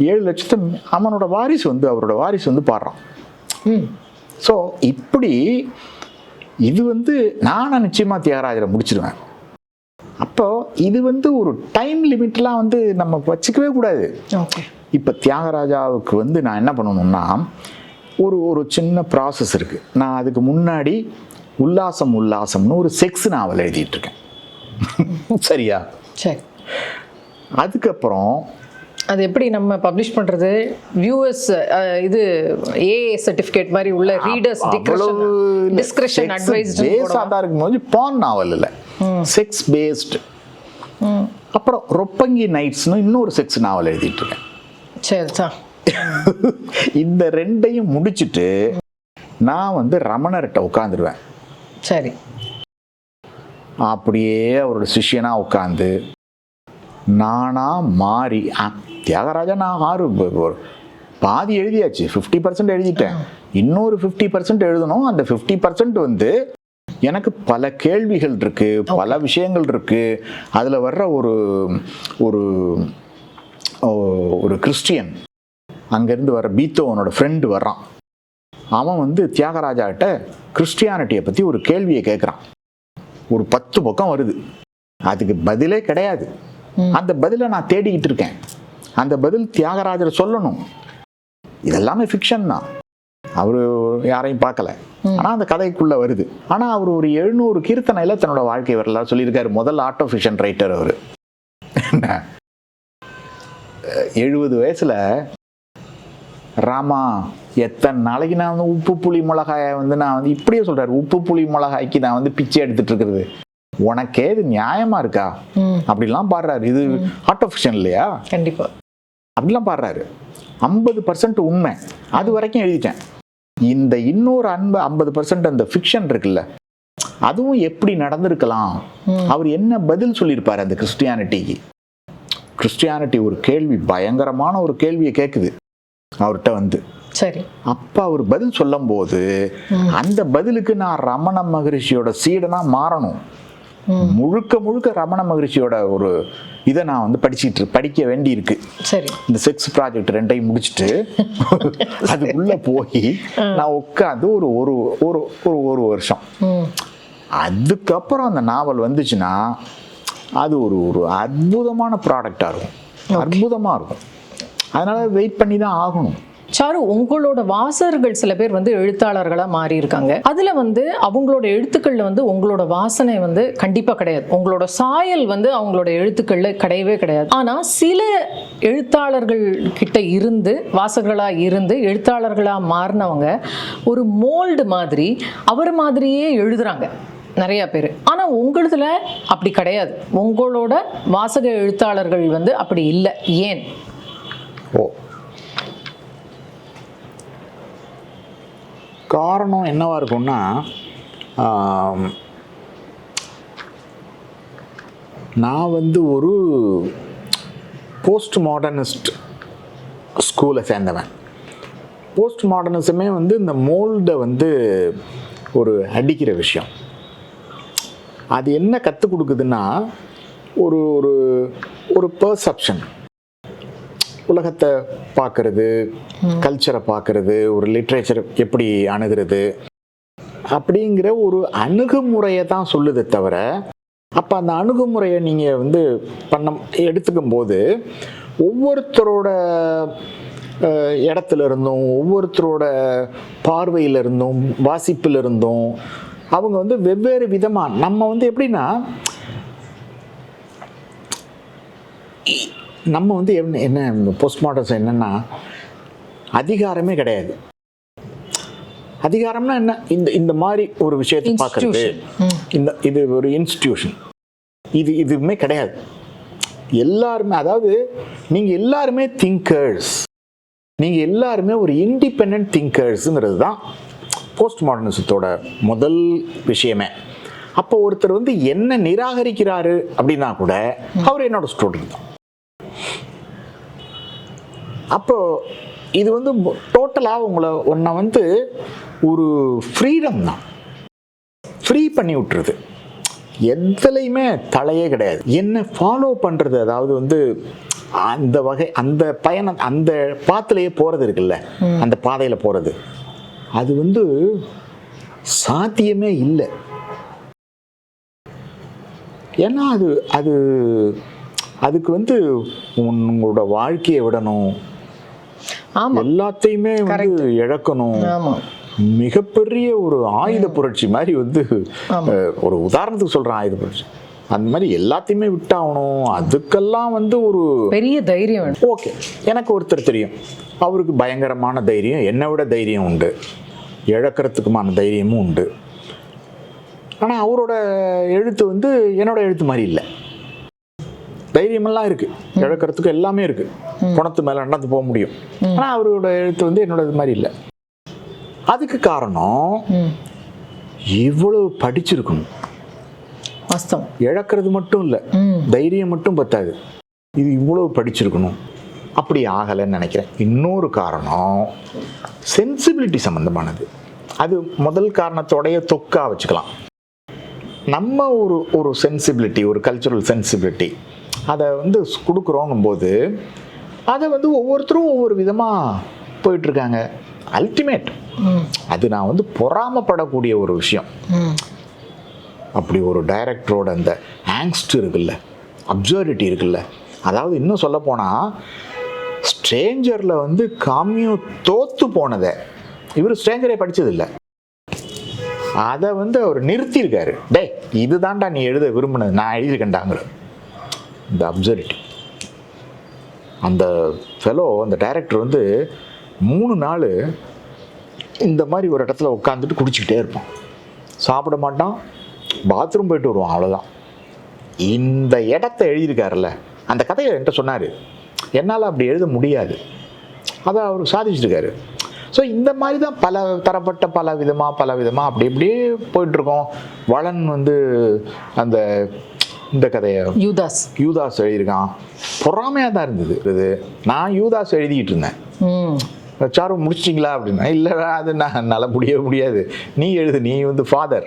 7 லட்சத்தை அவனோட வாரிசு அவரோட வாரிசு பாடுறான். ஸோ இப்படி இது நானும் நிச்சயமாக தியாகராஜரை முடிச்சிடுவேன். அப்போ இது ஒரு டைம் லிமிட்லாம் நம்ம வச்சுக்கவே கூடாது. இப்போ தியாகராஜாவுக்கு நான் என்ன பண்ணணும்னா, ஒரு சின்ன ப்ராசஸ் இருக்குது. நான் அதுக்கு முன்னாடி உல்லாசம்னு ஒரு செக்ஸ் நாவல் எழுதிட்டு இருக்கேன். சரியா? சரி. அதுக்கப்புறம் அது எப்படி நம்ம பப்ளிஷ் பண்றது? வியூவர்ஸ் இது ஏ சர்டிபிகேட் மாதிரி உள்ள ரீடர்ஸ் டிஸ்கிரிப்ஷன் அட்வைஸ்ட் பேஸாக இருக்கும்போது பான் நாவல் இல்லை, செக்ஸ் பேஸ்டு. அப்புறம் ரொப்பங்கி நைட்ஸ்னு இன்னொரு செக்ஸ் நாவல் எழுதிட்டு இருக்கேன். சரி சார். இந்த ரெண்டையும் முடிச்சுட்டு நான் வந்து ரமணர்கிட்ட உட்காந்துருவேன். சரி. அப்படியே அவரோட சிஷ்யனா உட்காந்து நானா மாறி தியாகராஜா நான் பாதி எழுதியாச்சு, 50% எழுதிட்டேன். இன்னொரு 50% எழுதணும். அந்த 50% வந்து எனக்கு பல கேள்விகள் இருக்கு, பல விஷயங்கள் இருக்கு. அதில் வர்ற ஒரு ஒரு ஒரு கிறிஸ்டியன் அங்கேருந்து வர்ற பீத்தோவனோட ஃப்ரெண்டு வர்றான். அவன் வந்து தியாகராஜாட்ட கிறிஸ்டியானிட்டியை பற்றி ஒரு கேள்வியை கேட்குறான். ஒரு 10 பக்கம் வருது, அதுக்கு பதிலே கிடையாது. அந்த பதிலை நான் தேடிக்கிட்டு இருக்கேன். அந்த பதில் தியாகராஜர் சொல்லணும். இதெல்லாமே ஃபிக்ஷன் தான், அவரு யாரையும் பார்க்கல. ஆனால் அந்த கதைக்குள்ள வருது. ஆனால் அவர் ஒரு 700 கீர்த்தனையில் தன்னோட வாழ்க்கை வரலாறு சொல்லியிருக்காரு. முதல் ஆட்டோ ஃபிக்ஷன் ரைட்டர் அவர். 70 வயசுல ராமா எத்தனை நாளைக்கு நான் வந்து உப்பு புளி மிளகாயை வந்து நான் வந்து இப்படியே சொல்றாரு, உப்பு புளி மிளகாய்க்கு நான் வந்து பிச்சை எடுத்துட்டு இருக்கிறது உனக்கே இது நியாயமா இருக்கா அப்படிலாம் பாடுறாரு. இது ஆட்டோ ஃபிக்ஷன் இல்லையா? கண்டிப்பா அப்படிலாம் பாடுறாரு. 50% உண்மை. அது வரைக்கும் எழுதிட்டேன். இந்த இன்னொரு 50% அந்த ஃபிக்ஷன் இருக்குல்ல, அதுவும் எப்படி நடந்திருக்கலாம், அவர் என்ன பதில் சொல்லியிருப்பாரு அந்த கிறிஸ்டியானிட்டிக்கு. கிறிஸ்டியானிட்டி ஒரு கேள்வி, பயங்கரமான ஒரு கேள்வியை கேட்குது அவர்கிட்ட வந்து. சரி. அப்ப அவர் பதில் சொல்லும் போது அந்த பதிலுக்கு நான் ரமண மகரிஷியோட சீடனா மாறணும். முழுக்க முழுக்க ரமண மகரிஷியோட ஒரு இதை நான் வந்து படிக்க வேண்டி இருக்கு. சரி. இந்த செக்ஸ் ப்ராஜெக்ட் 2ஐயும் முடிச்சுட்டு அதுக்குள்ள போய் நான் உட்காந்து ஒரு ஒரு ஒரு ஒரு வருஷம், அதுக்கப்புறம் அந்த நாவல் வந்துச்சுன்னா அது ஒரு ஒரு அற்புதமான ப்ராடக்டா இருக்கும், அற்புதமா இருக்கும். அதனால வெயிட் பண்ணி தான் ஆகணும். சாரு, உங்களோட வாசகர்கள் சில பேர் வந்து எழுத்தாளர்களாக மாறி இருக்காங்க. அதில் வந்து அவங்களோட எழுத்துக்களில் வந்து உங்களோட வாசனை வந்து கண்டிப்பாக கிடையாது, உங்களோட சாயல் வந்து அவங்களோட எழுத்துக்களில் கிடையவே கிடையாது. ஆனால் சில எழுத்தாளர்கள் கிட்ட இருந்து வாசகர்களாக இருந்து எழுத்தாளர்களாக மாறினவங்க ஒரு மோல்டு மாதிரி அவர் மாதிரியே எழுதுறாங்க நிறைய பேர். ஆனால் உங்களதுல அப்படி கிடையாது. உங்களோட வாசக எழுத்தாளர்கள் வந்து அப்படி இல்லை. ஏன்? காரணம் என்னவா இருக்கும்னா, நான் வந்து ஒரு போஸ்ட் மாடர்னிஸ்ட் ஸ்கூலை சேர்ந்தவன். போஸ்ட் மாடர்னிசமே வந்து இந்த மோல்டை வந்து ஒரு அடிக்கிற விஷயம். அது என்ன கற்றுக் கொடுக்குதுன்னா, ஒரு ஒரு ஒரு பெர்செப்ஷன், உலகத்தை பார்க்கறது, கல்ச்சரை பார்க்கறது, ஒரு லிட்ரேச்சர் எப்படி அணுகிறது அப்படிங்கிற ஒரு அணுகுமுறையை தான் சொல்லுதே தவிர, அப்போ அந்த அணுகுமுறையை நீங்கள் வந்து எடுத்துக்கும் போது ஒவ்வொருத்தரோட இடத்துல இருந்தும் ஒவ்வொருத்தரோட பார்வையில் இருந்தும் வாசிப்பில் இருந்தும் அவங்க வந்து வெவ்வேறு விதமாக, நம்ம வந்து எப்படின்னா நம்ம வந்து என்ன போஸ்ட் மாடர்னிசம் என்னன்னா அதிகாரமே கிடையாது. அதிகாரம்னா என்ன, இந்த மாதிரி ஒரு விஷயத்தை பார்க்கறது, இது ஒரு இன்ஸ்டிடியூஷன், இதுவுமே கிடையாது. எல்லாருமே, அதாவது நீங்க எல்லாருமே திங்கர்ஸ், நீங்க எல்லாருமே ஒரு இண்டிபெண்டன்ட் திங்கர்ஸ்ங்கிறது தான் போஸ்ட் மாடர்னிசத்தோட முதல் விஷயமே. அப்போ ஒருத்தர் வந்து என்ன நிராகரிக்கிறாரு அப்படின்னா கூட அவர் என்னோட ஸ்டூடெண்ட் தான். அப்போ இது வந்து டோட்டலாக உன்னை வந்து ஒரு ஃப்ரீடம் தான், ஃப்ரீ பண்ணி விட்டுருது. எதுலையுமே தலையே கிடையாது. என்ன ஃபாலோ பண்ணுறது, அதாவது வந்து அந்த வகை அந்த பயணம் அந்த பாத்திலேயே போகிறது இருக்குல்ல, அந்த பாதையில் போகிறது, அது வந்து சாத்தியமே இல்லை. ஏன்னா அது அதுக்கு வந்து உங்களோட வாழ்க்கையை விடணும், எல்லாத்தையுமே வந்து இழக்கணும். மிகப்பெரிய ஒரு ஆயுத புரட்சி மாதிரி வந்து, ஒரு உதாரணத்துக்கு சொல்றேன், ஆயுத புரட்சி அந்த மாதிரி எல்லாத்தையுமே விட்டாகணும், அதுக்கெல்லாம் வந்து ஒரு பெரிய தைரியம் வேணும். ஓகே, எனக்கு ஒருத்தர் தெரியும், அவருக்கு பயங்கரமான தைரியம், என்னை விட தைரியம் உண்டு, இழக்கிறதுக்குமான தைரியமும் உண்டு. ஆனால் அவரோட எழுத்து வந்து என்னோட எழுத்து மாதிரி இல்லை. தைரியமெல்லாம் இருக்குது, இழக்கிறதுக்கு எல்லாமே இருக்குது, குணத்து மேலே நடந்து போக முடியும். ஆனால் அவரோட எழுத்து வந்து என்னோட இது மாதிரி இல்லை. அதுக்கு காரணம் இவ்வளவு படிச்சிருக்கணும். இழக்கிறது மட்டும் இல்லை, தைரியம் மட்டும் பத்தாது, இது இவ்வளவு படிச்சிருக்கணும். அப்படி ஆகலைன்னு நினைக்கிறேன். இன்னொரு காரணம் சென்சிபிலிட்டி சம்மந்தமானது. அது முதல் காரணத்தோடைய தொக்கா வச்சுக்கலாம். நம்ம ஒரு சென்சிபிலிட்டி, ஒரு கல்ச்சுரல் சென்சிபிலிட்டி அதை வந்து கொடுக்குறோங்கும்போது அதை வந்து ஒவ்வொருத்தரும் ஒவ்வொரு விதமாக போயிட்டுருக்காங்க. அல்டிமேட் அது நான் வந்து பொறாமப்படக்கூடிய ஒரு விஷயம். அப்படி ஒரு டைரக்டரோட அந்த ஆங்ஸ்ட் இருக்குல்ல, அப்சர்டிட்டி இருக்குல்ல, அதாவது இன்னும் சொல்ல போனால் ஸ்ட்ரேஞ்சரில் வந்து காமியோ தோத்து போனதை இவர் ஸ்ட்ரேஞ்சரே படித்ததில்லை, அதை வந்து அவர் நிறுத்தியிருக்காரு. டே இது தான்டா நீ எழுத விரும்பினது, நான் எழுதியிருக்கேன்டாங்கிற இந்த அப்சர்டிட்டி. அந்த ஃபெலோ, அந்த டைரக்டர் வந்து 3 நாள் இந்த மாதிரி ஒரு இடத்துல உட்காந்துட்டு குடிச்சிக்கிட்டே இருப்பான், சாப்பிட மாட்டான், பாத்ரூம் போயிட்டு வருவான், அவ்வளோதான். இந்த இடத்த எழுதியிருக்காருல்ல, அந்த கதையை என்கிட்ட சொன்னார், என்னால் அப்படி எழுத முடியாது, அதை அவர் சாதிச்சிருக்காரு. ஸோ இந்த மாதிரி தான் பல தரப்பட்ட பல விதமாக அப்படி இப்படியே போயிட்டுருக்கோம். வளன் வந்து அந்த இந்த கதையை யூதாஸ் எழுதியிருக்கான், பொறாமையாக தான் இருந்தது. நான் யூதாஸ் எழுதிக்கிட்டு இருந்தேன், சாரு முடிச்சிட்டிங்களா அப்படின்னா, இல்லை அது நான் என்னால் முடியாது, நீ எழுது, நீ வந்து ஃபாதர்,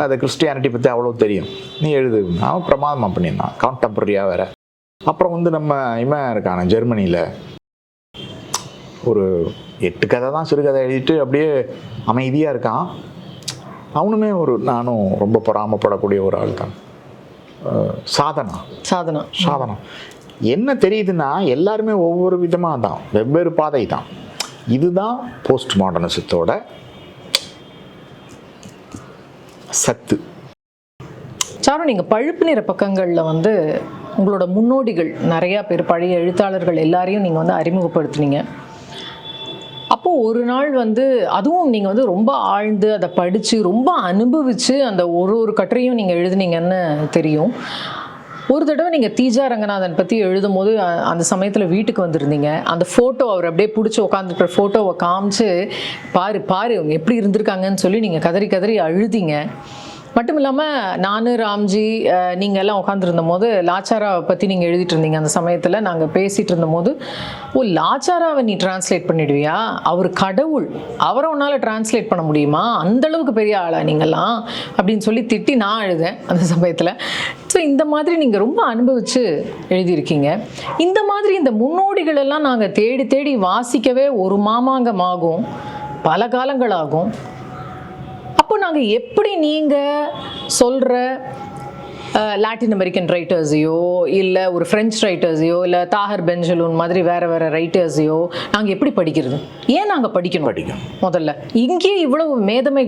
அதை கிறிஸ்டியானிட்டி பற்றி அவ்வளோ தெரியும், நீ எழுது. நான் பிரமாதமாக பண்ணியிருந்தான், கான்டெம்பரரியாக வேற. அப்புறம் வந்து நம்ம இவன் இருக்கான ஜெர்மனியில் ஒரு 8 கதை தான், சிறுகதை எழுதிட்டு அப்படியே அமைதியாக இருக்கான். அவனுமே நானும் ரொம்ப பொறாமப்படக்கூடிய ஒரு ஆள் தான். சாதனா என்ன தெரியுதுன்னா, எல்லாருமே ஒவ்வொரு விதமாக தான், வெவ்வேறு பாதை தான். இதுதான் போஸ்ட் மாடர்னிசத்தோட சத்து. சாரு, நீங்கள் பழுப்பு நிற பக்கங்களில் வந்து உங்களோட முன்னோடிகள் நிறையா பேர், பழைய எழுத்தாளர்கள் எல்லாரையும் நீங்கள் வந்து அறிமுகப்படுத்துனீங்க. அப்போது ஒரு நாள் வந்து அதுவும் நீங்கள் வந்து ரொம்ப ஆழ்ந்து அதை படித்து ரொம்ப அனுபவித்து அந்த ஒரு கட்டுரையும் நீங்கள் எழுதுனீங்கன்னு தெரியும். ஒரு தடவை நீங்கள் தீஜா ரங்கநாதன் பற்றி எழுதும் போது அந்த சமயத்தில் வீட்டுக்கு வந்திருந்தீங்க. அந்த ஃபோட்டோ அவர் அப்படியே பிடிச்சி உட்காந்துருக்கிற ஃபோட்டோவை காமிச்சு பாரு அவங்க எப்படி இருந்திருக்காங்கன்னு சொல்லி நீங்கள் கதறி அழுதிங்க. மட்டும் இல்லாமல் நான், ராம்ஜி, நீங்கள் எல்லாம் உட்காந்துருந்த போது லாச்சாராவை பற்றி நீங்கள் எழுதிட்டு இருந்தீங்க. அந்த சமயத்தில் நாங்கள் பேசிகிட்டு இருந்தபோது, லாச்சாராவை நீ டிரான்ஸ்லேட் பண்ணிடுவியா, அவர் கடவுள், அவரை உன்னால் டிரான்ஸ்லேட் பண்ண முடியுமா, அந்தளவுக்கு பெரிய ஆளா நீங்கள்லாம் அப்படின்னு சொல்லி திட்டி நான் எழுதேன் அந்த சமயத்தில். ஸோ இந்த மாதிரி நீங்கள் ரொம்ப அனுபவித்து எழுதியிருக்கீங்க. இந்த மாதிரி இந்த முன்னோடிகள் எல்லாம் நாங்கள் தேடி வாசிக்கவே ஒரு மாமாங்கமாகும், பல காலங்களாகும். அப்போ நாங்கள் எப்படி நீங்கள் சொல்கிற லாட்டின் அமெரிக்கன் ரைட்டர்ஸையோ இல்லை ஒரு ஃப்ரெஞ்ச் ரைட்டர்ஸையோ இல்லை தாஹர் பென்ஜலூன் மாதிரி வேறு ரைட்டர்ஸையோ நாங்கள் எப்படி படிக்கிறது? ஏன் நாங்கள் படிக்கணும்? முதல்ல இங்கே இவ்வளவு மேதமை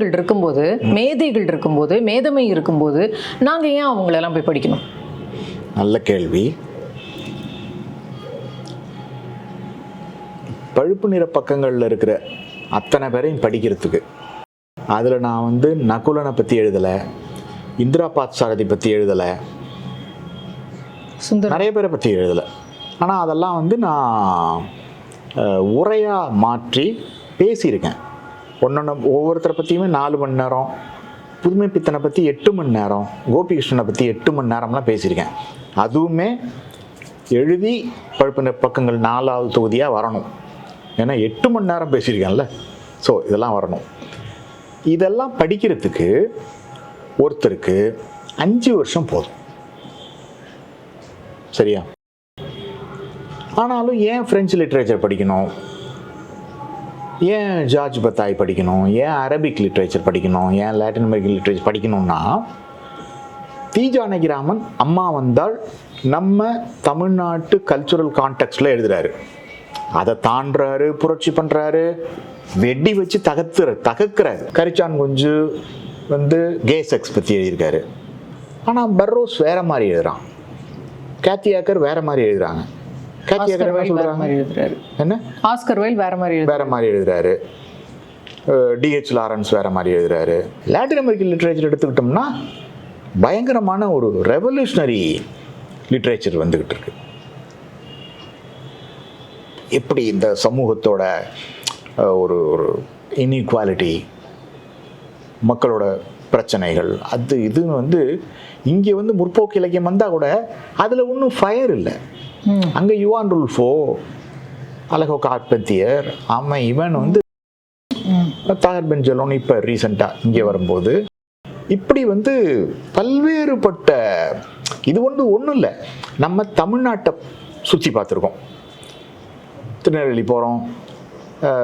இருக்கும்போது நாங்கள் ஏன் அவங்களெல்லாம் போய் படிக்கணும்? நல்ல கேள்வி. பழுப்பு நிற பக்கங்களில் இருக்கிற அத்தனை பேரையும் படிக்கிறதுக்கு, அதில் நான் வந்து நகுலனை பற்றி எழுதலை, இந்திரா பாத்சாரதி பற்றி எழுதலை, நிறைய பேரை பற்றி எழுதலை. ஆனால் அதெல்லாம் வந்து நான் உரையாக மாற்றி பேசியிருக்கேன். ஒவ்வொருத்தரை பற்றியுமே 4 மணி நேரம், புதுமை பித்தனை பற்றி 8 மணி நேரம், கோபிகிருஷ்ணனை பற்றி 8 மணி நேரம்லாம் பேசியிருக்கேன். அதுவுமே எழுதி பழுப்பு பக்கங்கள் 4வது தொகுதியாக வரணும். ஏன்னா 8 மணி நேரம் பேசியிருக்கேன்ல. ஸோ இதெல்லாம் வரணும். இதெல்லாம் படிக்கிறதுக்கு ஒருத்தருக்கு 5 வருஷம் போதும், சரியா? ஆனாலும் ஏன் ஃப்ரெஞ்சு லிட்ரேச்சர் படிக்கணும், ஏன் ஜார்ஜ் பத்தாய் படிக்கணும், ஏன் அரபிக் லிட்ரேச்சர் படிக்கணும், ஏன் லாட்டின் அமெரிக்கன் லிட்ரேச்சர் படிக்கணும்னா, தீஜானகிராமன் அம்மா வந்தால் நம்ம தமிழ்நாட்டு கல்ச்சுரல் கான்டெக்ஸ்டில் எழுதுறாரு, அதை தாண்டுறாரு, புரட்சி பண்ணுறாரு, வெட்டி வச்சு தகர்க்கிறாரு. கரிச்சான் குஞ்சு வந்து கே செக்ஸ் பற்றி எழுதியிருக்காரு. ஆனால் பர்ரோஸ் வேற மாதிரி எழுதுறான், கேத்தி ஏக்கர் வேற மாதிரி எழுதுறாங்க. கேத்தி ஏக்கர் என்ன சொல்றாங்க, என்ன ஆஸ்கர் வைல்ட் வேற மாதிரி எழுதுறாரு, டிஹெச் லாரன்ஸ் வேற மாதிரி எழுதுறாரு. லாட்டின் அமெரிக்கன் லிட்ரேச்சர் எடுத்துக்கிட்டோம்னா பயங்கரமான ஒரு ரெவல்யூஷனரி லிட்ரேச்சர் வந்துகிட்டு இருக்கு. எப்படி இந்த சமூகத்தோட ஒரு ஒரு இன்இக்வாலிட்டி, மக்களோட பிரச்சனைகள், அது இதுன்னு வந்து இங்கே வந்து முற்போக்கு இலக்கியம் வந்தால் கூட அதில் ஒன்றும் ஃபயர் இல்லை. அங்கே யுவான் ருல்ஃபோ, அலகோ கார்பெத்தியர், அவன் இவன் வந்து தாகர் பென்ஜலோன் இப்போ ரீசெண்டாக இங்கே வரும்போது இப்படி வந்து பல்வேறுபட்ட, இது ஒன்றும் இல்லை. நம்ம தமிழ்நாட்டை சுற்றி பார்த்துருக்கோம், திருநெல்வேலி போகிறோம்,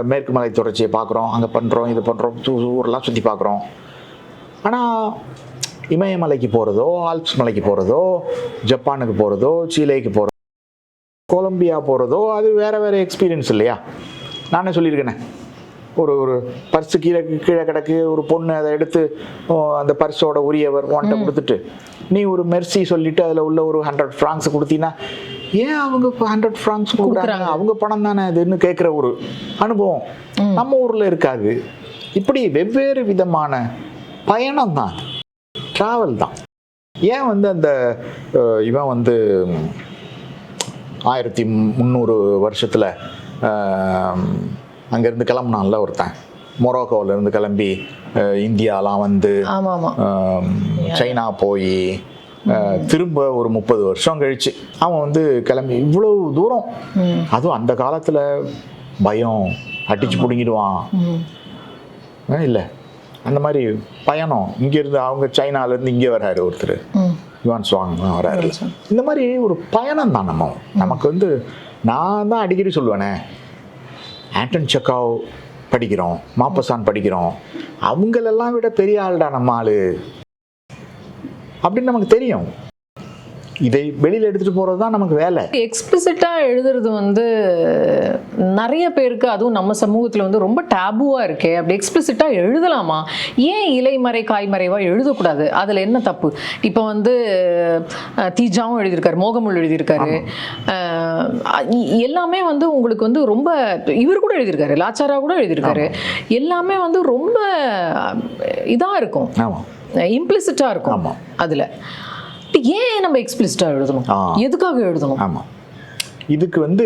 மேற்கு மலை தொடர்ச்சியை பார்க்குறோம், அங்கே பண்ணுறோம், இது பண்ணுறோம், ஊரெல்லாம் சுற்றி பார்க்குறோம். ஆனால் இமயமலைக்கு போகிறதோ, ஆல்ப்ஸ் மலைக்கு போகிறதோ, ஜப்பானுக்கு போகிறதோ, சீலேக்கு போகிறதோ, கொலம்பியா போகிறதோ, அது வேறு வேறு எக்ஸ்பீரியன்ஸ் இல்லையா? நானே சொல்லியிருக்கேனே, ஒரு பர்ஸு கீழே கிடக்கு, ஒரு பொண்ணு அதை எடுத்து அந்த பர்ஸோட உரியவர் உன்ட்ட கொடுத்துட்டு நீ ஒரு மெர்சி சொல்லிட்டு அதில் உள்ள ஒரு 100 francs கொடுத்தீங்கன்னா, ஏன் அவங்க 100 francs கொடுக்குறாங்க, அவங்க பணம் தானே அதுன்னு கேட்குற ஒரு அனுபவம் நம்ம ஊரில் இருக்காது. இப்படி வெவ்வேறு விதமான பயணம் தான், ட்ராவல் தான். ஏன் வந்து அந்த இவன் வந்து 1300 வருஷத்தில் அங்கேருந்து கிளம்புனான்ல ஒருத்தன், மொரோக்கோவிலேருந்து கிளம்பி இந்தியாலாம் வந்து சைனா போய் திரும்ப ஒரு 30 வருஷம் கழிச்சு அவன் வந்து கிளம்பி இவ்வளவு தூரம், அதுவும் அந்த காலத்தில் பயம், அடிச்சு பிடுங்கிடுவான் இல்லை, அந்த மாதிரி பயணம். இங்கேருந்து அவங்க சைனாலேருந்து இங்கே வர்றாரு ஒருத்தர், யுவான் சுவாங் வர்றாரு. இந்த மாதிரி ஒரு பயணம் தான் நமக்கு வந்து. நான் தான் அடிக்கடி சொல்லுவேனே, ஆண்டன் செக்காவ் படிக்கிறோம், மாப்பசான் படிக்கிறோம், அவங்களெல்லாம் விட பெரிய ஆள்டா நம்ம ஆளு அப்படின்னு நமக்கு தெரியும். இதை வெளியில் எடுத்துகிட்டு போகிறது தான் நமக்கு வேலை. எக்ஸ்பிளிசிட்டாக எழுதுறது வந்து நிறைய பேருக்கு, அதுவும் நம்ம சமூகத்தில் வந்து ரொம்ப டேபுவாக இருக்கே. அப்படி எக்ஸ்பிளிசிட்டாக எழுதலாமா? ஏன் இலைமறை காய்மறைவாக எழுதக்கூடாது? அதில் என்ன தப்பு? இப்போ வந்து தீஜாவும் எழுதியிருக்காரு, மோகமுல் எழுதியிருக்காரு, எல்லாமே வந்து உங்களுக்கு வந்து ரொம்ப, இவர் கூட எழுதியிருக்காரு, லாச்சாரா கூட எழுதியிருக்காரு, எல்லாமே வந்து ரொம்ப இதாக இருக்கும், இம்ப்ளிசிட்டாக இருக்கும். அதில் ஏன் நம்ம எக்ஸ்பிளிசிட்டா எழுதணும்? எதுக்காக எழுதணும்? ஆமா, இதுக்கு வந்து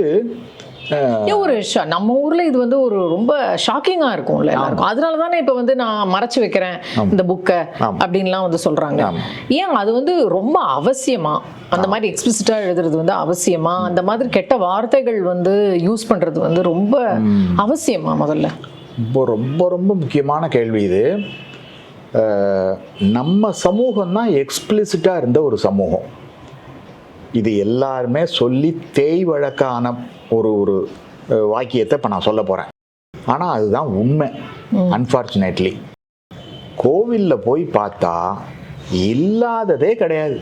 ஒரு நம்ம ஊர்ல இது வந்து ஒரு ரொம்ப ஷாக்கிங்கா இருக்கும்ல எல்லாருக்கும். அதனால தானே இப்ப வந்து நான் மறைச்சு வைக்கிறேன் இந்த புக்கை அப்படின்லாம் வந்து சொல்றாங்க. ஏன் அது வந்து ரொம்ப அவசியமா? அந்த மாதிரி எக்ஸ்பிளிசிட்டா எழுதுறது வந்து அவசியமா? அந்த மாதிரி கெட்ட வார்த்தைகள் வந்து யூஸ் பண்றது வந்து ரொம்ப அவசியமா? முதல்ல ரொம்ப ரொம்ப முக்கியமான கேள்வி இது. நம்ம சமூகம் தான் எக்ஸ்பிளிசிட்டாக இருந்த ஒரு சமூகம். இது எல்லாருமே சொல்லி தேய் வழக்கான ஒரு ஒரு வாக்கியத்தை இப்போ நான் சொல்ல போகிறேன். ஆனால் அதுதான் உண்மை. அன்ஃபார்ச்சுனேட்லி கோவிலில் போய் பார்த்தா இல்லாததே கிடையாது.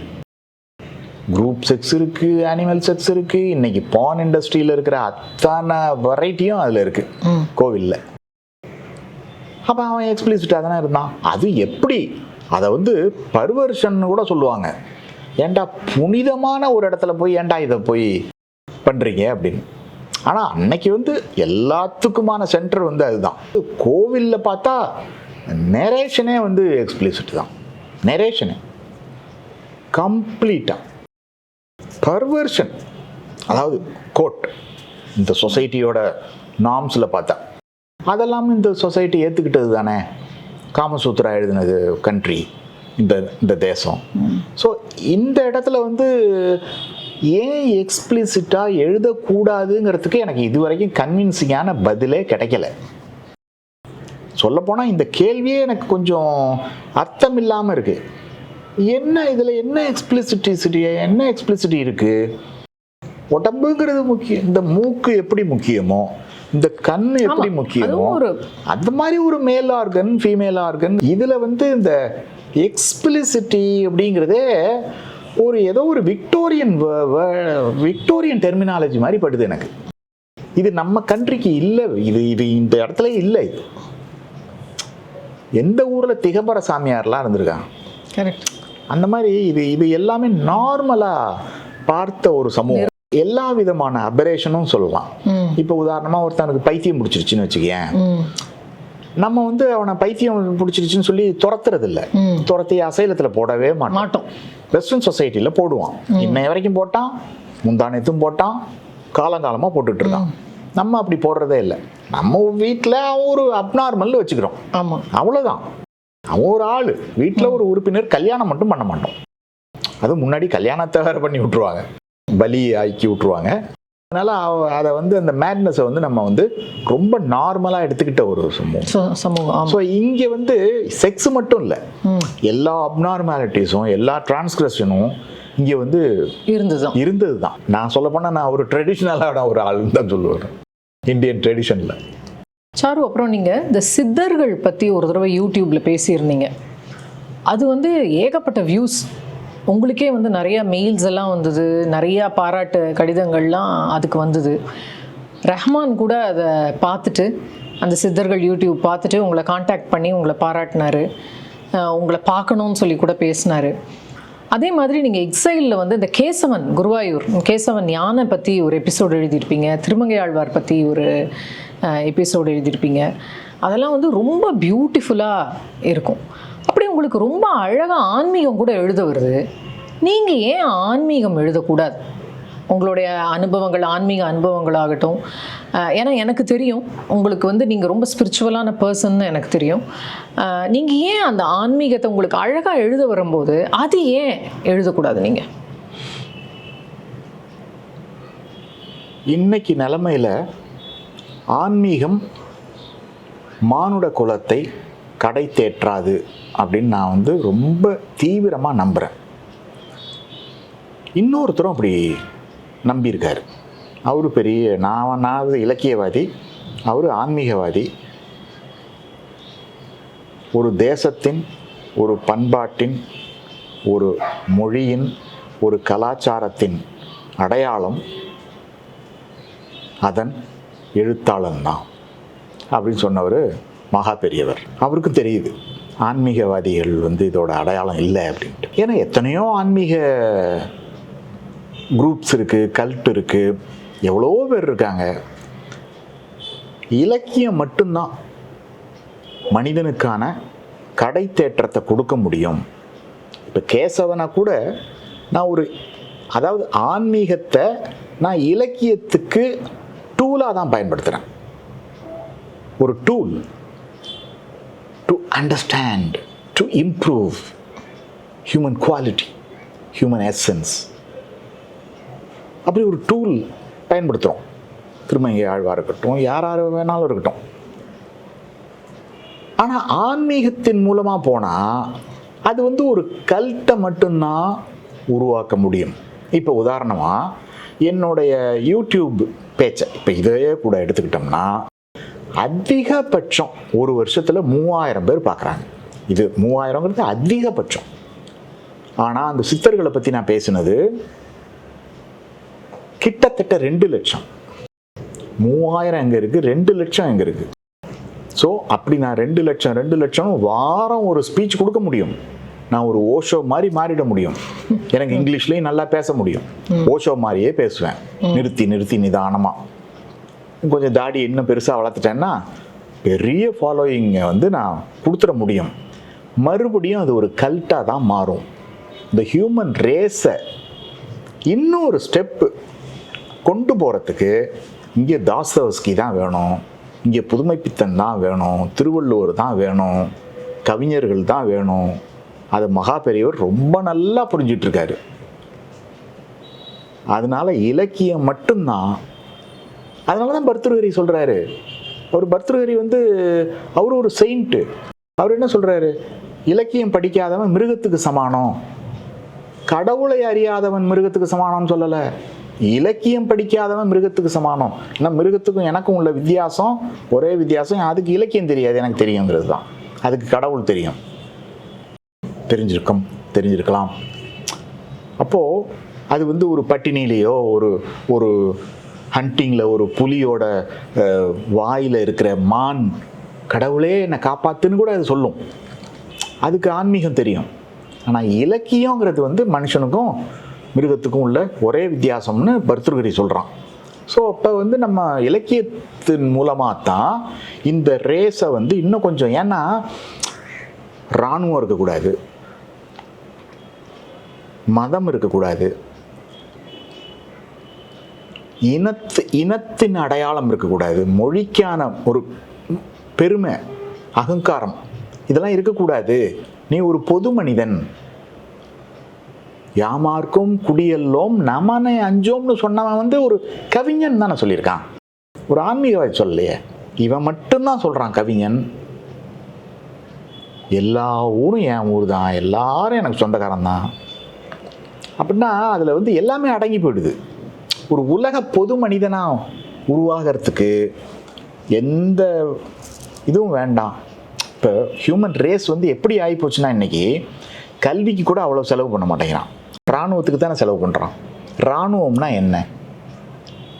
குரூப் செக்ஸ் இருக்குது, அனிமல் செக்ஸ் இருக்குது, இன்னைக்கு பான் இண்டஸ்ட்ரியில் இருக்கிற அத்தனை வெரைட்டியும் அதில் இருக்குது கோவிலில். அப்போ அவன் எக்ஸ்பிளிசிட்டாக தானே இருந்தான். அது எப்படி? அதை வந்து பர்வர்ஷன் கூட சொல்லுவாங்க. ஏன்டா புனிதமான ஒரு இடத்துல போய் ஏன்டா இதை போய் பண்ணுறீங்க அப்படின்னு. ஆனால் அன்னைக்கு வந்து எல்லாத்துக்குமான சென்டர் வந்து அதுதான். கோவிலில் பார்த்தா நெரேஷனே வந்து எக்ஸ்பிளிசிட் தான். நெரேஷனே கம்ப்ளீட்டாக பர்வர்ஷன். அதாவது கோட் இந்த சொசைட்டியோட நார்ம்ஸில் பார்த்தா அதெல்லாம் இந்த சொசைட்டி ஏற்றுக்கிட்டது தானே. காமசூத்ரா எழுதினது கண்ட்ரி இந்த தேசம். ஸோ இந்த இடத்துல வந்து ஏன் எக்ஸ்பிளிசிட்டாக எழுதக்கூடாதுங்கிறதுக்கு எனக்கு இது வரைக்கும் கன்வின்சிங்கான பதிலே கிடைக்கல. சொல்லப்போனால் இந்த கேள்வியே எனக்கு கொஞ்சம் அர்த்தம் இல்லாமல் இருக்குது. என்ன இதில் என்ன எக்ஸ்பிளிசிட்டி இருக்குது? உடம்புங்கிறது முக்கியம். இந்த மூக்கு எப்படி முக்கியமோ, இந்த கண்ணு எப்படி முக்கியமோ, அந்த மாதிரி ஒரு மேல் ஆர்கன், ஃபீமேல் ஆர்கன். இதில் வந்து இந்த எக்ஸ்பிளிசிட்டி அப்படிங்கிறதே ஒரு ஏதோ ஒரு விக்டோரியன் டெர்மினாலஜி மாதிரி படுது எனக்கு. இது நம்ம கண்ட்ரிக்கு இல்லை. இது இந்த இடத்துல இல்லை. எந்த ஊரில் திகம்பர சாமியார்லாம் இருந்திருக்காங்க. அந்த மாதிரி இது எல்லாமே நார்மலாக பார்த்த ஒரு சமூகம். எல்லா விதமான அபரேஷனும் சொல்லலாம். இப்போ உதாரணமாக ஒருத்தனுக்கு பைத்தியம் பிடிச்சிருச்சுன்னு வச்சுக்கேன், நம்ம வந்து அவனை பைத்தியம் பிடிச்சிருச்சுன்னு சொல்லி துரத்துறது இல்லை, துரத்தி அசைலத்தில் போடவே மாட்டோம். வெஸ்டர்ன் சொசைட்டியில் போடுவான், இன்னைய வரைக்கும் போட்டான், முந்தானத்தும் போட்டான், காலங்காலமாக போட்டுட்டு இருக்கான். நம்ம அப்படி போடுறதே இல்லை. நம்ம வீட்டில் அவன் ஒரு அப்நார்மல் வச்சுக்கிறோம். ஆமாம், அவ்வளோதான். அவன் ஒரு ஆள், வீட்டில் ஒரு உறுப்பினர். கல்யாணம் மட்டும் பண்ண மாட்டோம். அது முன்னாடி கல்யாணத்தை வேறு பண்ணி விட்ருவாங்க, பலி ஆக்கி விட்ருவாங்க. அதனால் அதை வந்து அந்த மேட்னஸை வந்து நம்ம வந்து ரொம்ப நார்மலாக எடுத்துக்கிட்ட ஒரு சமூகம். ஸோ இங்கே வந்து செக்ஸ் மட்டும் இல்லை, எல்லா அப்நார்மாலிட்டிஸும் எல்லா டிரான்ஸ்கிரஷனும் இங்கே வந்து இருந்தது தான். நான் சொல்ல போனால் நான் ஒரு ட்ரெடிஷ்னலான ஒரு ஆளுன்னு தான் சொல்லுவேன், இந்தியன் ட்ரெடிஷனில். சாரு, அப்புறம் நீங்கள் இந்த சித்தர்கள் பற்றி ஒரு தடவை யூடியூப்பில் பேசியிருந்தீங்க. அது வந்து ஏகப்பட்ட வியூஸ், உங்களுக்கே வந்து நிறையா மெயில்ஸ் எல்லாம் வந்தது, நிறையா பாராட்டு கடிதங்கள்லாம் அதுக்கு வந்தது. ரஹ்மான் கூட அதை பார்த்துட்டு, அந்த சித்தர்கள் யூடியூப் பார்த்துட்டு உங்களை காண்டாக்ட் பண்ணி உங்களை பாராட்டினார், உங்களை பார்க்கணுன்னு சொல்லி கூட பேசினார். அதே மாதிரி நீங்கள் எக்ஸைலில் வந்து இந்த கேசவன், குருவாயூர் கேசவன் யானை பற்றி ஒரு எபிசோடு எழுதியிருப்பீங்க, திருமங்கை ஆழ்வார் பற்றி ஒரு எபிசோடு எழுதியிருப்பீங்க. அதெல்லாம் வந்து ரொம்ப பியூட்டிஃபுல்லாக இருக்கும். அப்படி உங்களுக்கு ரொம்ப அழகாக ஆன்மீகம் கூட எழுத வருது. நீங்கள் ஏன் ஆன்மீகம் எழுதக்கூடாது? உங்களுடைய அனுபவங்கள், ஆன்மீக அனுபவங்களாகட்டும். ஏன்னா எனக்கு தெரியும் உங்களுக்கு வந்து நீங்கள் ரொம்ப ஸ்பிரிச்சுவலான பர்சன்னு எனக்கு தெரியும். நீங்கள் ஏன் அந்த ஆன்மீகத்தை உங்களுக்கு அழகாக எழுத வரும்போது அது ஏன் எழுதக்கூடாது? நீங்கள் இன்னைக்கு நிலைமையில் ஆன்மீகம் மானுட குலத்தை கடை தேற்றாது அப்படின்னு நான் வந்து ரொம்ப தீவிரமாக நம்புகிறேன். இன்னொருத்தரும் அப்படி நம்பியிருக்காரு. அவர் பெரிய, நான் இலக்கியவாதி, அவர் ஆன்மீகவாதி. ஒரு தேசத்தின், ஒரு பண்பாட்டின், ஒரு மொழியின், ஒரு கலாச்சாரத்தின் அடையாளம் அதன் எழுத்தாளன் தான் அப்படின்னு சொன்னவர் மகா பெரியவர். அவருக்கும் தெரியுது ஆன்மீகவாதிகள் வந்து இதோட அடையாளம் இல்லை அப்படின்ட்டு. ஏன்னா எத்தனையோ ஆன்மீக குரூப்ஸ் இருக்குது, கல்ட் இருக்குது, எவ்வளோ பேர் இருக்காங்க. இலக்கியம் மட்டும்தான் மனிதனுக்கான கடை தேற்றத்தை கொடுக்க முடியும். இப்போ கேசவனை கூட நான் அதாவது ஆன்மீகத்தை நான் இலக்கியத்துக்கு டூலாக தான் பயன்படுத்துகிறேன். ஒரு tool to understand, to improve human quality, human essence. அப்படி ஒரு டூல் பயன்படுத்துகிறோம். திருமங்கை ஆழ்வார் இருக்கட்டும், யார் வேணாலும் இருக்கட்டும். ஆனால் ஆன்மீகத்தின் மூலமாக போனால் அது வந்து ஒரு கல்ட்டை மட்டும்தான் உருவாக்க முடியும். இப்போ உதாரணமாக என்னுடைய யூடியூப் பேச்சை இப்போ இதையே கூட எடுத்துக்கிட்டோம்னா அதிகபட்சம் ஒரு வருஷத்தில் 3000 பேர் பார்க்குறாங்க. இது 3000ங்கிறது அதிகபட்சம். ஆனால் அந்த சித்தர்களை பற்றி நான் பேசினது கிட்டத்தட்ட 2 லட்சம். 3000 எங்கே இருக்குது, 2 லட்சம் எங்கே இருக்குது? ஸோ அப்படி நான் 2 லட்சம் வாரம் ஒரு ஸ்பீச் கொடுக்க முடியும். நான் ஒரு ஓஷோ மாதிரி மாறிட முடியும். எனக்கு இங்கிலீஷ்லேயும் நல்லா பேச முடியும். ஓஷோ மாதிரியே பேசுவேன், நிறுத்தி நிதானமாக. கொஞ்சம் தாடி இன்னும் பெருசாக வளர்த்துட்டேன்னா பெரிய ஃபாலோயிங்கை வந்து நான் கொடுத்துட முடியும். மறுபடியும் அது ஒரு கல்ட்டாக தான் மாறும். இந்த ஹியூமன் ரேஸை இன்னொரு ஸ்டெப்பு கொண்டு போகிறதுக்கு இங்கே தாஸ்தவஸ்கி தான் வேணும், இங்கே புதுமைப்பித்தன் தான் வேணும், திருவள்ளுவர் தான் வேணும், கவிஞர்கள் தான் வேணும். அது மகா பெரியவர் ரொம்ப நல்லா புரிஞ்சிட்ருக்காரு. அதனால இலக்கியம் மட்டும்தான். அதனால தான் பர்தృహரி சொல்கிறாரு. பர்தృహரி வந்து அவர் ஒரு செயின்ட்டு. அவர் என்ன சொல்கிறாரு? இலக்கியம் படிக்காதவன் மிருகத்துக்கு சமானம், கடவுளை அறியாதவன் மிருகத்துக்கு சமானம்னு சொல்லலை. இலக்கியம் படிக்காதவன் மிருகத்துக்கு சமானம். ஏன்னா மிருகத்துக்கும் எனக்கும் உள்ள வித்தியாசம் ஒரே வித்தியாசம். அதுக்கு இலக்கியம் தெரியாது, எனக்கு தெரியுங்கிறது தான். அதுக்கு கடவுள் தெரியும், தெரிஞ்சிருக்கலாம். அப்போது அது வந்து ஒரு பட்டினிலேயோ ஒரு ஹண்டிங்கில் ஒரு புலியோட வாயில் இருக்கிற மான் கடவுளே என்னை காப்பாத்துன்னு கூட அது சொல்லும். அதுக்கு ஆன்மீகம் தெரியும். ஆனால் இலக்கியங்கிறது வந்து மனுஷனுக்கும் மிருகத்துக்கும் உள்ள ஒரே வித்தியாசம்னு பர்தృகரி சொல்கிறான். ஸோ அப்போ வந்து நம்ம இலக்கியத்தின் மூலமாக தான் இந்த ரேஸை வந்து இன்னும் கொஞ்சம், ஏன்னா இராணுவம் இருக்கக்கூடாது, மதம் இருக்கக்கூடாது, இனத்தின் அடையாளம் இருக்கக்கூடாது, மொழிக்கான ஒரு பெருமை, அகங்காரம், இதெல்லாம் இருக்கக்கூடாது. நீ ஒரு பொது மனிதன், யாமார்க்கும் குடியல்லோம் நமனை அஞ்சோம்னு சொன்னவன் வந்து ஒரு கவிஞன் தானே சொல்லியிருக்கான், ஒரு ஆன்மீகவாதி சொல்லலையே. இவன் மட்டும்தான் சொல்கிறான் கவிஞன். எல்லா ஊரும் என் ஊர் தான், எல்லாரும் எனக்கு சொந்தக்காரன் தான் அப்படின்னா அதில் வந்து எல்லாமே அடங்கி போயிடுது. ஒரு உலக பொது மனிதனாக உருவாகிறதுக்கு எந்த இதுவும் வேண்டாம். இப்போ ஹியூமன் ரேஸ் வந்து எப்படி ஆகிப்போச்சுன்னா இன்றைக்கி கல்விக்கு கூட அவ்வளோ செலவு பண்ண மாட்டேங்கிறான், இராணுவத்துக்கு தானே செலவு பண்ணுறான். இராணுவம்னா என்ன?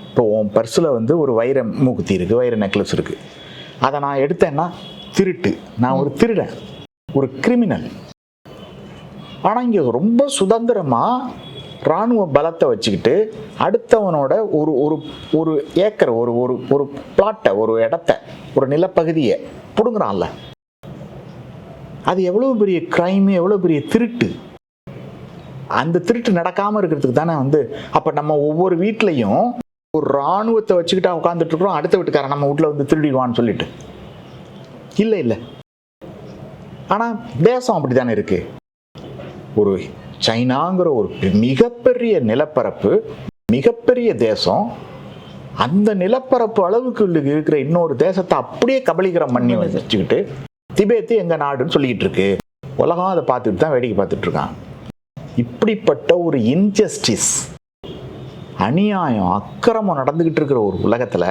இப்போ உன் பர்ஸில் வந்து ஒரு வைர மூக்குத்தி இருக்குது, வைர நெக்லஸ் இருக்குது, அதை நான் எடுத்தேன்னா திருட்டு, நான் ஒரு திருடன், ஒரு கிரிமினல். ஆனால் இங்கே ரொம்ப சுதந்திரமாக இராணுவ பலத்தை வச்சுக்கிட்டு அடுத்தவனோட ஒரு ஒரு ஒரு ஏக்கர், ஒரு ஒரு ஒரு பிளாட்டை, ஒரு இடத்த, ஒரு நிலப்பகுதியை பிடுங்குறான்ல, அது எவ்வளோ பெரிய கிரைமு, எவ்வளோ பெரிய திருட்டு. அந்த திருட்டு நடக்காமல் இருக்கிறதுக்கு தானே வந்து அப்போ நம்ம ஒவ்வொரு வீட்லையும் ஒரு இராணுவத்தை வச்சுக்கிட்டா உட்காந்துட்டு இருக்கிறோம், அடுத்த வீட்டுக்காரன் நம்ம வீட்டில் வந்து திருடிடுவான்னு சொல்லிட்டு. இல்லை இல்லை, ஆனால் தேசம் அப்படி தானே இருக்கு. ஒரு சைனாங்கிற ஒரு மிகப்பெரிய நிலப்பரப்பு, மிகப்பெரிய தேசம், அந்த நிலப்பரப்பு அளவுக்கு இருக்கிற இன்னொரு தேசத்தை அப்படியே கபலீகரம் பண்ணி வச்சுக்கிட்டு திபேத்து எங்க நாடுன்னு சொல்லிக்கிட்டு இருக்கு. உலகம் அதை பார்த்துட்டு தான் வேடிக்கை பார்த்துட்டு இருக்கான். இப்படிப்பட்ட ஒரு இன்ஜஸ்டிஸ், அநியாயம், அக்கிரமம் நடந்துகிட்டு இருக்கிற ஒரு உலகத்துல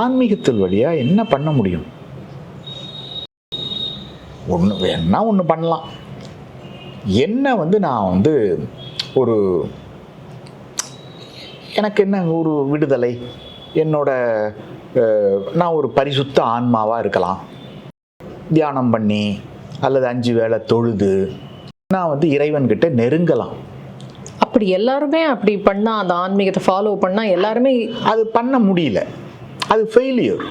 ஆன்மீகத்தில் வழியா என்ன பண்ண முடியும்? ஒன்று வேணா ஒன்று பண்ணலாம். என்ன வந்து நான் வந்து ஒரு எனக்கு என்ன ஒரு விடுதலை, என்னோட நான் ஒரு பரிசுத்த ஆன்மாவாக இருக்கலாம், தியானம் பண்ணி அல்லது 5 வேளை தொழுது நான் வந்து இறைவன்கிட்ட நெருங்கலாம். அப்படி எல்லாருமே அப்படி பண்ணா, அந்த ஆன்மீகத்தை ஃபாலோ பண்ணா எல்லாருமே அது பண்ண முடியல, அது ஃபெயிலியர்.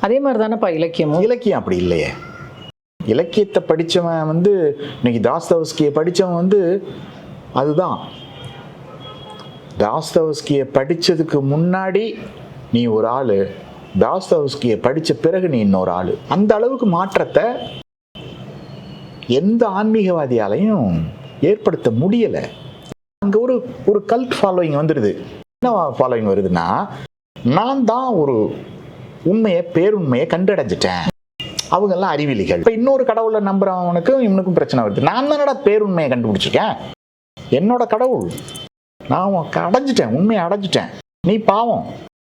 அதே மாதிரி தானேப்பா இலக்கியமும். இலக்கியம் அப்படி இல்லையே. இலக்கியத்தை படித்தவன் வந்து இன்னைக்கு தாஸ்தவஸ்கியை படித்தவன் வந்து அதுதான். தாஸ்தவஸ்கியை படித்ததுக்கு முன்னாடி நீ ஒரு ஆள், தாஸ்தவஸ்கியை படித்த பிறகு நீ இன்னொரு ஆள். அந்த அளவுக்கு மாற்றத்தை எந்த ஆன்மீகவாதியாலையும் ஏற்படுத்த முடியலை. அங்கே ஒரு ஒரு கல்ட் ஃபாலோயிங் வந்துடுது. என்ன ஃபாலோயிங் வருதுன்னா, நான் தான் ஒரு உண்மையை, பேருண்மையை கண்டடைஞ்சிட்டேன், அவங்கெல்லாம் அறிவிலிகள். இப்போ இன்னொரு கடவுளை நம்புறவனுக்கும் இவனுக்கும் பிரச்சனை வருது. நான் தானடா பேருண்மையை கண்டுபிடிச்சிருக்கேன், என்னோட கடவுள், நான் அடைஞ்சிட்டேன், உண்மையை அடைஞ்சிட்டேன், நீ பாவம்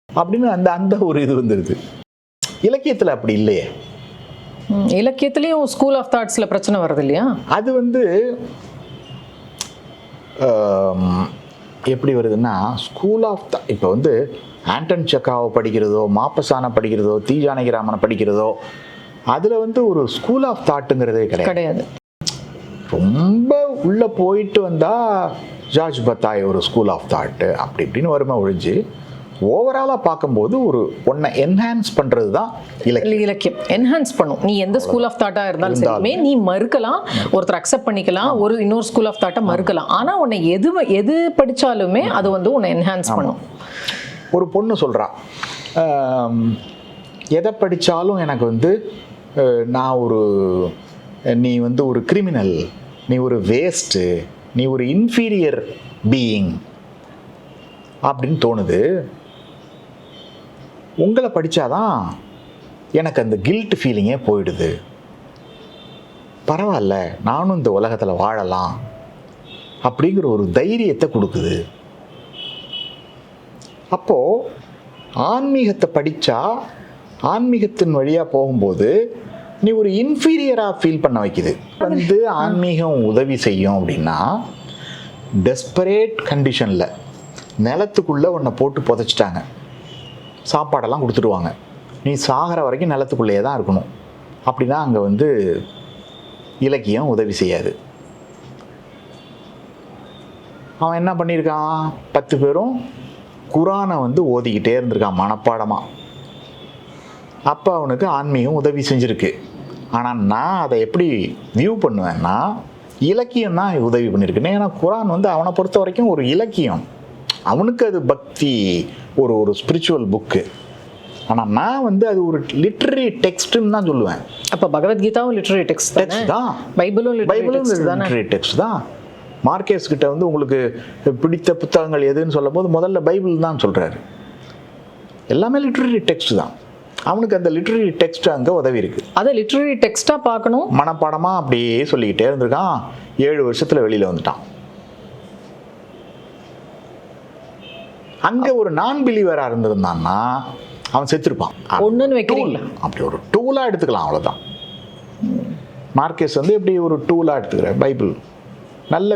அப்படின்னு அந்த அந்த ஒரு இது வந்துடுது. இலக்கியத்தில் அப்படி இல்லையே. இலக்கியத்திலையும் ஸ்கூல் ஆஃப் தாட்ஸில் பிரச்சனை வருது இல்லையா? அது வந்து எப்படி வருதுன்னா, ஸ்கூல் ஆஃப் இப்போ வந்து ஆண்டன் செக்காவை படிக்கிறதோ, மாப்பசானை படிக்கிறதோ, தி ஜானகிராமனை படிக்கிறதோ, அதில் வந்து ஒரு ஸ்கூல் ஆஃப் தாட்டுங்கிறதே கிடையாது. ரொம்ப உள்ளே போயிட்டு வந்தால் ஜார்ஜ் பத்தாய் ஒரு ஸ்கூல் ஆஃப் தாட்டு அப்படி இப்படின்னு வருமா ஒழிஞ்சு, ஓவராலாக பார்க்கும்போது ஒரு ஒன்றை என்ஹான்ஸ் பண்ணுறது தான் இலக்கியம். என்ஹான்ஸ் பண்ணும். நீ எந்த ஸ்கூல் ஆஃப் தாட்டாக இருந்தாலும் சரியுமே நீ மறுக்கலாம், ஒருத்தர் அக்செப்ட் பண்ணிக்கலாம், ஒரு இன்னொரு ஸ்கூல் ஆஃப் தாட்டை மறுக்கலாம். ஆனால் உன்னை எது படித்தாலுமே அது வந்து உன்னை என்ஹான்ஸ் பண்ணும். ஒரு பொண்ணு சொல்கிறா, எதை படித்தாலும் எனக்கு வந்து நான் ஒரு, நீ வந்து ஒரு கிரிமினல், நீ ஒரு வேஸ்ட்டு, நீ ஒரு இன்ஃபீரியர் பீயிங் அப்படின்னு தோணுது. உங்களை படித்தாதான் எனக்கு அந்த கில்ட் ஃபீலிங்கே போயிடுது. பரவாயில்ல, நானும் இந்த உலகத்தில் வாழலாம் அப்படிங்கிற ஒரு தைரியத்தை கொடுக்குது. அப்போது ஆன்மீகத்தை படித்தா, ஆன்மீகத்தின் வழியாக போகும்போது நீ ஒரு இன்ஃபீரியராக ஃபீல் பண்ண வைக்குது. வந்து ஆன்மீகம் உதவி செய்யும் அப்படின்னா, டெஸ்பரேட் கண்டிஷனில் நிலத்துக்குள்ளே உன்னை போட்டு புதைச்சிட்டாங்க, சாப்பாடெல்லாம் கொடுத்துடுவாங்க, நீ சாகிற வரைக்கும் நிலத்துக்குள்ளேயே தான் இருக்கணும் அப்படின்னா அங்கே வந்து இலக்கியம் உதவி செய்யாது. அவன் என்ன பண்ணியிருக்கான், 10 பேரும் குரானை வந்து ஓதிக்கிட்டே இருந்திருக்கான் மனப்பாடமாக. அப்போ அவனுக்கு ஆன்மீகம் உதவி செஞ்சுருக்கு. ஆனால் நான் அதை எப்படி வியூ பண்ணுவேன்னா, இலக்கியம் தான் உதவி பண்ணியிருக்குன்னு. ஏன்னா குரான் வந்து அவனை பொறுத்த வரைக்கும் ஒரு இலக்கியம், அவனுக்கு அது பக்தி, ஒரு ஸ்பிரிச்சுவல் புக்கு. ஆனால் நான் வந்து அது ஒரு லிட்ரரி டெக்ஸ்ட்டுன்னு தான் சொல்லுவேன். அப்போ பகவத்கீதாவும் லிட்ரரி டெக்ஸ்ட் தான், பைபிளும் லிட்ரரி டெக்ஸ்ட் தான். மார்க்கெஸ் கிட்ட வந்து உங்களுக்கு பிடித்த புத்தகங்கள் எதுன்னு சொல்லும் போது முதல்ல பைபிள் தான் சொல்கிறாரு. எல்லாமே லிட்ரரி டெக்ஸ்ட் தான். அவனுக்கு அந்த லிட்ரரி டெக்ஸ்ட் அங்கே உதவி இருக்கு. அதை லிட்ரரி டெக்ஸ்ட்டாக பார்க்கணும், மனப்பாடமாக அப்படியே சொல்லிக்கிட்டே இருந்திருக்கான். 7 வருஷத்தில் வெளியில் வந்துட்டான். அங்கே ஒரு நான் பிலீவராக இருந்திருந்தான்னா அவன் செத்துருப்பான். ஒன்றுன்னு வைக்கிறீங்களா? அப்படி ஒரு டூலாக எடுத்துக்கலாம், அவ்வளோதான். மார்க்கெஸ் வந்து எப்படி ஒரு டூலாக எடுத்துக்கிற பைபிள் நல்ல